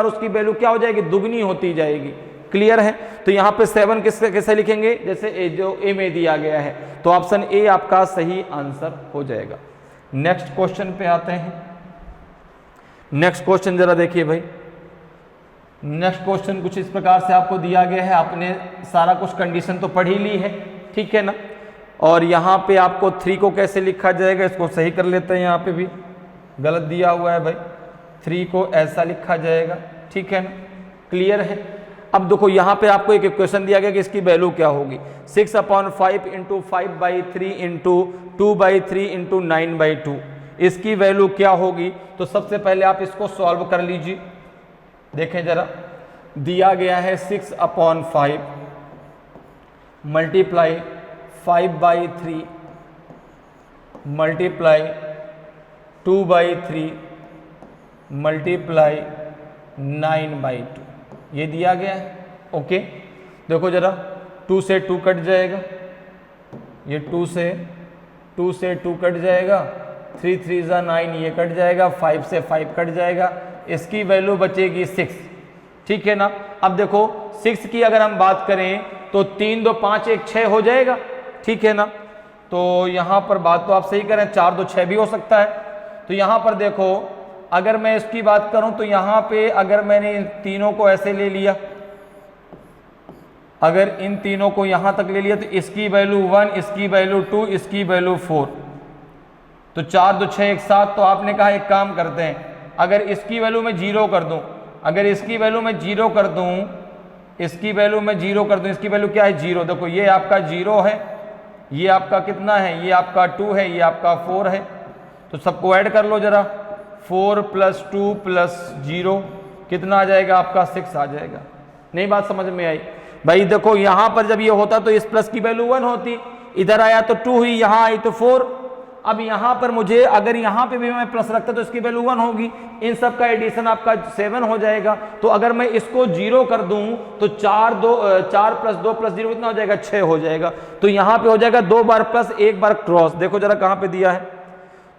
Speaker 1: उसकी वैल्यू क्या हो जाएगी, दुगनी होती जाएगी। क्लियर है। तो यहाँ पे 7 कैसे लिखेंगे, जैसे जो ए में दिया गया है, तो ऑप्शन ए आपका सही आंसर हो जाएगा। नेक्स्ट क्वेश्चन पे आते हैं। नेक्स्ट क्वेश्चन जरा देखिए भाई। नेक्स्ट क्वेश्चन कुछ इस प्रकार से आपको दिया गया है, आपने सारा कुछ कंडीशन तो पढ़ ही ली है, ठीक है ना। और यहाँ पे आपको 3 को कैसे लिखा जाएगा, इसको सही कर लेते हैं। यहाँ पे भी गलत दिया हुआ है भाई, 3 को ऐसा लिखा जाएगा, ठीक है ना, क्लियर है। अब देखो यहाँ पे आपको एक इक्वेशन दिया गया कि इसकी वैल्यू क्या होगी, 6/5 × 5/3 × 2/3 × 9/2, इसकी वैल्यू क्या होगी। तो सबसे पहले आप इसको सॉल्व कर लीजिए। देखें जरा, दिया गया है 6/5 मल्टीप्लाई 5/3 मल्टीप्लाई 2/3 मल्टीप्लाई 9/2, ये दिया गया है। ओके, देखो जरा, 2 से 2 कट जाएगा, ये 2 से 2 कट जाएगा, 3 3 = 9 ये कट जाएगा, 5 से 5 कट जाएगा, इसकी वैल्यू बचेगी 6, ठीक है ना। अब देखो 6 की अगर हम बात करें तो 3 2 5 1 6 हो जाएगा, ठीक है ना। तो यहाँ पर बात तो आप सही करें, 4 2 6 भी हो सकता है। तो यहाँ पर देखो अगर मैं इसकी बात करूं तो यहाँ पे अगर मैंने इन तीनों को ऐसे ले लिया, अगर इन तीनों को यहाँ तक ले लिया तो इसकी वैल्यू 1, इसकी वैल्यू 2, इसकी वैल्यू 4, तो 4 2 6 1 7। तो आपने कहा एक काम करते हैं, अगर इसकी वैल्यू मैं 0 कर दूं, अगर इसकी वैल्यू मैं 0 कर दूं, इसकी वैल्यू मैं 0 कर दूं, इसकी वैल्यू क्या है 0। देखो ये आपका 0 है, ये आपका कितना है, ये आपका 2 है, ये आपका 4 है। तो सबको ऐड कर लो जरा, 4 + 2 + 0 कितना आ जाएगा आपका 6 आ जाएगा। नहीं बात समझ में आई भाई। देखो यहां पर जब ये होता तो इस प्लस की वैल्यू 1 होती, इधर आया तो 2 हुई, यहां आई तो 4। अब यहां पर मुझे अगर यहां पे भी मैं प्लस रखता तो इसकी वैल्यू 1 होगी, इन सब का एडिशन आपका 7 हो जाएगा। तो अगर मैं इसको 0 कर दूं तो 4 + 2 + 0 कितना हो जाएगा 6 हो जाएगा। तो यहां पे हो जाएगा 2 बार प्लस 1 बार क्रॉस। देखो जरा कहां पे दिया है,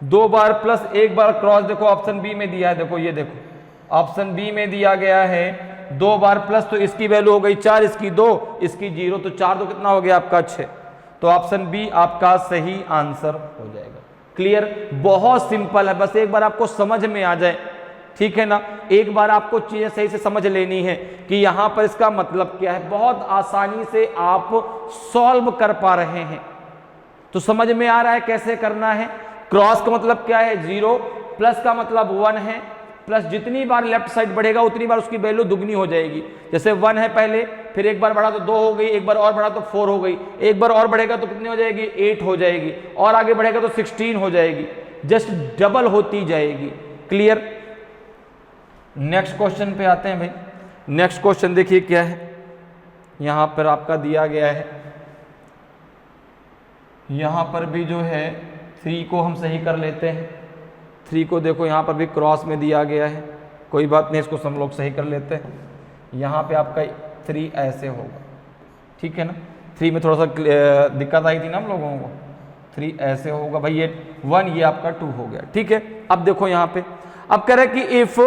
Speaker 1: 2 बार प्लस 1 बार क्रॉस। देखो ऑप्शन बी में दिया है, देखो ये देखो ऑप्शन बी में दिया गया है 2 बार प्लस, तो इसकी वैल्यू हो गई 4, इसकी 2, इसकी 0, तो 4 2 कितना हो गया आपका 6। तो ऑप्शन बी आपका सही आंसर हो जाएगा। क्लियर, बहुत सिंपल है, बस एक बार आपको समझ में आ जाए, ठीक है ना। एक बार आपको चीजें सही से समझ लेनी है कि यहां पर इसका मतलब क्या है, बहुत आसानी से आप सॉल्व कर पा रहे हैं। तो समझ में आ रहा है कैसे करना है। क्रॉस का मतलब क्या है 0, प्लस का मतलब 1 है, प्लस जितनी बार लेफ्ट साइड बढ़ेगा उतनी बार उसकी वैल्यू दुगनी हो जाएगी। जैसे 1 है पहले, फिर एक बार बढ़ा तो 2 हो गई, एक बार और बढ़ा तो 4 हो गई, एक बार और बढ़ेगा तो कितनी हो जाएगी 8 हो जाएगी, और आगे बढ़ेगा तो 16 हो जाएगी, जस्ट डबल होती जाएगी। क्लियर। नेक्स्ट क्वेश्चन पे आते हैं भाई। नेक्स्ट क्वेश्चन देखिए क्या है, यहां पर आपका दिया गया है, यहां पर भी जो है 3 को हम सही कर लेते हैं। 3 को देखो यहाँ पर भी क्रॉस में दिया गया है, कोई बात नहीं, इसको हम लोग सही कर लेते हैं। यहाँ पे आपका 3 ऐसे होगा, ठीक है ना। 3 में थोड़ा सा दिक्कत आई थी ना हम लोगों को, 3 ऐसे होगा भाई, ये 1 ये आपका 2 हो गया, ठीक है। अब देखो यहाँ पे अब कह रहे कि इफ,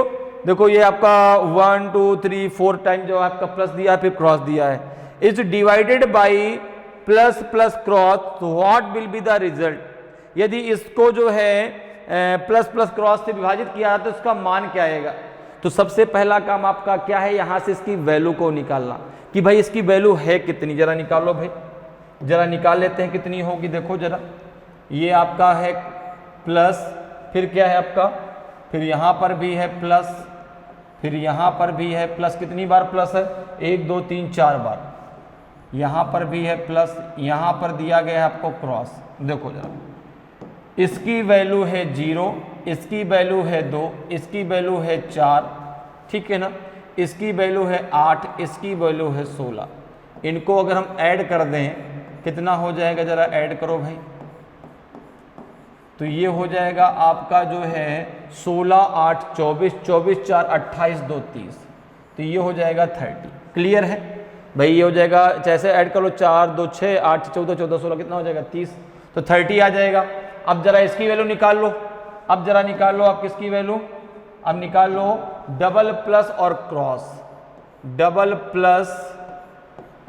Speaker 1: देखो ये आपका 1 2 3 4 टाइम जो आपका प्लस दिया है फिर क्रॉस दिया है, is divided by plus plus cross, तो what will be the result. यदि इसको जो है प्लस प्लस क्रॉस से विभाजित किया जाता है तो इसका मान क्या आएगा। तो सबसे पहला काम आपका क्या है, यहां से इसकी वैल्यू को निकालना कि भाई इसकी वैल्यू है कितनी। जरा निकालो भाई, जरा निकाल लेते हैं कितनी होगी। देखो जरा, ये आपका है प्लस, फिर क्या है आपका, फिर यहां पर भी है प्लस, फिर यहां पर भी है प्लस, कितनी बार प्लस है 1 2 3 4 बार, यहां पर भी है प्लस, यहां पर दिया गया है आपको क्रॉस। देखो जरा, इसकी वैल्यू है 0, इसकी वैल्यू है 2, इसकी वैल्यू है 4, ठीक है ना, इसकी वैल्यू है 8, इसकी वैल्यू है 16। इनको अगर हम ऐड कर दें कितना हो जाएगा, जरा ऐड करो भाई। तो ये हो जाएगा आपका जो है 16 8 24, 24 4 28 2 30, तो ये हो जाएगा 30। क्लियर है भाई, ये हो जाएगा, जैसे ऐड कर लो 4 2 6 8 14 14 16 कितना हो जाएगा 30, तो 30 आ जाएगा। अब जरा इसकी वैल्यू निकाल लो, अब जरा निकाल लो आप किसकी वैल्यू, अब निकाल लो डबल प्लस और क्रॉस, डबल प्लस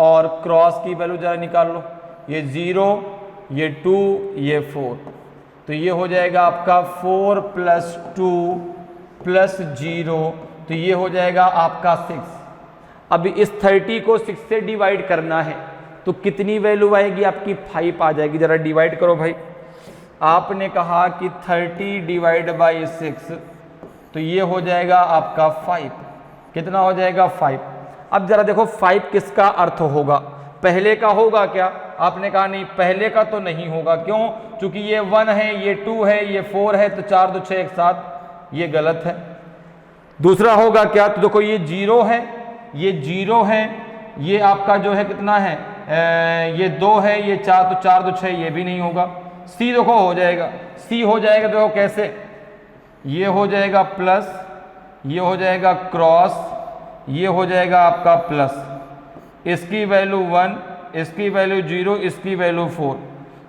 Speaker 1: और क्रॉस की वैल्यू जरा निकाल लो। ये 0, ये 2, ये 4, तो ये हो जाएगा आपका 4 + 2 + 0, तो ये हो जाएगा आपका 6। अब इस 30 को 6 से डिवाइड करना है तो कितनी वैल्यू आएगी आपकी 5 आ जाएगी। जरा डिवाइड करो भाई, आपने कहा कि 30 डिवाइड बाई 6, तो ये हो जाएगा आपका 5, कितना हो जाएगा 5। अब जरा देखो 5 किसका अर्थ होगा, पहले का होगा क्या, आपने कहा नहीं पहले का तो नहीं होगा, क्यों, क्योंकि ये 1 है, ये 2 है, ये 4 है, तो 4 2 6 1 7, ये गलत है। दूसरा होगा क्या, तो देखो ये 0 है, ये 0 है, ये आपका जो है कितना है, ये 2 है, ये 4, तो 4 2 6, ये भी नहीं होगा। सी देखो हो जाएगा, सी हो जाएगा, देखो कैसे, ये हो जाएगा प्लस, ये हो जाएगा क्रॉस, ये हो जाएगा आपका प्लस, इसकी वैल्यू 1, इसकी वैल्यू 0, इसकी वैल्यू 4,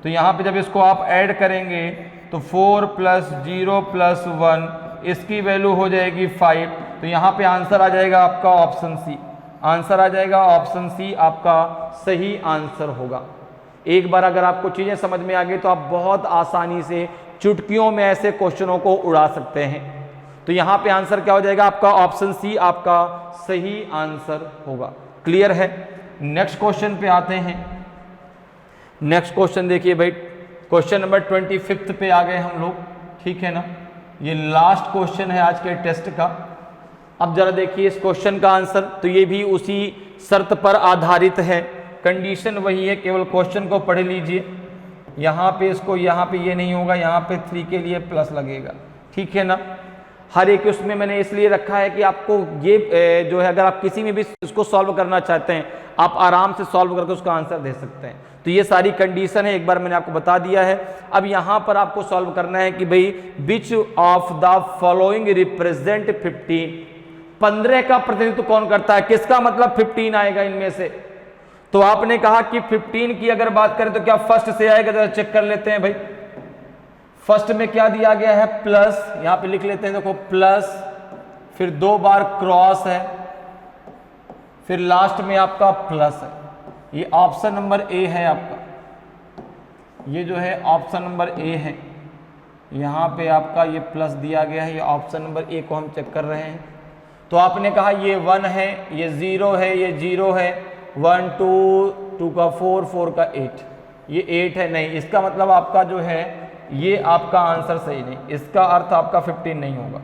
Speaker 1: तो यहाँ पे जब इसको आप ऐड करेंगे तो 4 + 0 + 1, इसकी वैल्यू हो जाएगी 5, तो यहाँ पे आंसर आ जाएगा आपका ऑप्शन सी। आंसर आ जाएगा ऑप्शन सी आपका सही आंसर होगा। एक बार अगर आपको चीजें समझ में आ गई तो आप बहुत आसानी से चुटकियों में ऐसे क्वेश्चनों को उड़ा सकते हैं। तो यहां पे आंसर क्या हो जाएगा आपका ऑप्शन सी आपका सही आंसर होगा। क्लियर है। नेक्स्ट क्वेश्चन पे आते हैं। नेक्स्ट क्वेश्चन देखिए भाई, क्वेश्चन नंबर 25 पे आ गए हम लोग, ठीक है ना। ये लास्ट क्वेश्चन है आज के टेस्ट का। अब जरा देखिए इस क्वेश्चन का आंसर, तो ये भी उसी शर्त पर आधारित है, कंडीशन वही है, केवल क्वेश्चन को पढ़ लीजिए। यहाँ पे इसको, यहाँ पे ये नहीं होगा, यहाँ पे 3 के लिए प्लस लगेगा, ठीक है ना। हर एक उसमें मैंने इसलिए रखा है कि आपको ये जो है, अगर आप किसी में भी इसको सॉल्व करना चाहते हैं आप आराम से सॉल्व करके उसका आंसर दे सकते हैं। तो ये सारी कंडीशन है, एक बार मैंने आपको बता दिया है। अब यहाँ पर आपको सॉल्व करना है कि भाई विच ऑफ द फॉलोइंग रिप्रेजेंट 15, 15 का प्रतिनिधित्व कौन करता है, किसका मतलब 15 आएगा इनमें से। तो आपने कहा कि 15 की अगर बात करें तो क्या फर्स्ट से आएगा, जरा चेक कर लेते हैं भाई। फर्स्ट में क्या दिया गया है, प्लस, यहां पे लिख लेते हैं, देखो प्लस, फिर 2 बार क्रॉस है, फिर लास्ट में आपका प्लस है। ये ऑप्शन नंबर ए है आपका, ये जो है ऑप्शन नंबर ए है। यहां पे आपका ये प्लस दिया गया है, ये ऑप्शन नंबर ए को हम चेक कर रहे हैं। तो आपने कहा ये 1 है, ये 0 है, ये 0 है, 1 2 2 का 4 4 का 8, ये 8 है, नहीं, इसका मतलब आपका जो है ये आपका आंसर सही नहीं, इसका अर्थ आपका 15 नहीं होगा।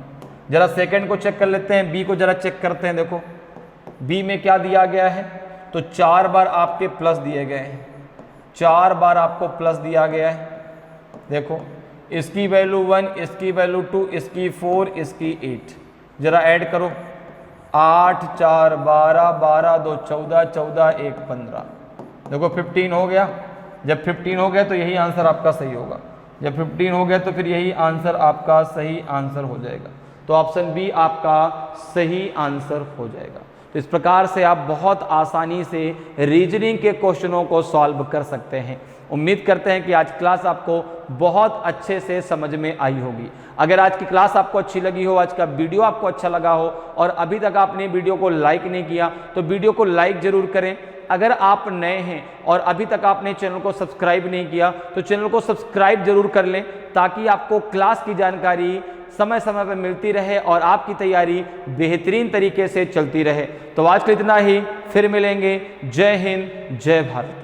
Speaker 1: जरा सेकंड को चेक कर लेते हैं, बी को जरा चेक करते हैं। देखो बी में क्या दिया गया है, तो 4 बार आपके प्लस दिए गए हैं, 4 बार आपको प्लस दिया गया है। देखो इसकी वैल्यू 1, इसकी वैल्यू 2, इसकी 4, इसकी 8, जरा ऐड करो, 8 4 12, 12 2 14, 14 1 15, देखो 15 हो गया। जब 15 हो गया तो यही आंसर आपका सही होगा, जब 15 हो गया तो फिर यही आंसर आपका सही आंसर हो जाएगा। तो ऑप्शन बी आपका सही आंसर हो जाएगा। तो इस प्रकार से आप बहुत आसानी से रीजनिंग के क्वेश्चनों को सॉल्व कर सकते हैं। उम्मीद करते हैं कि आज क्लास आपको बहुत अच्छे से समझ में आई होगी। अगर आज की क्लास आपको अच्छी लगी हो, आज का वीडियो आपको अच्छा लगा हो और अभी तक आपने वीडियो को लाइक नहीं किया तो वीडियो को लाइक जरूर करें। अगर आप नए हैं और अभी तक आपने चैनल को सब्सक्राइब नहीं किया तो चैनल को सब्सक्राइब जरूर कर लें, ताकि आपको क्लास की जानकारी समय समय पर मिलती रहे और आपकी तैयारी बेहतरीन तरीके से चलती रहे। तो आज के इतना ही, फिर मिलेंगे। जय हिंद, जय भारत।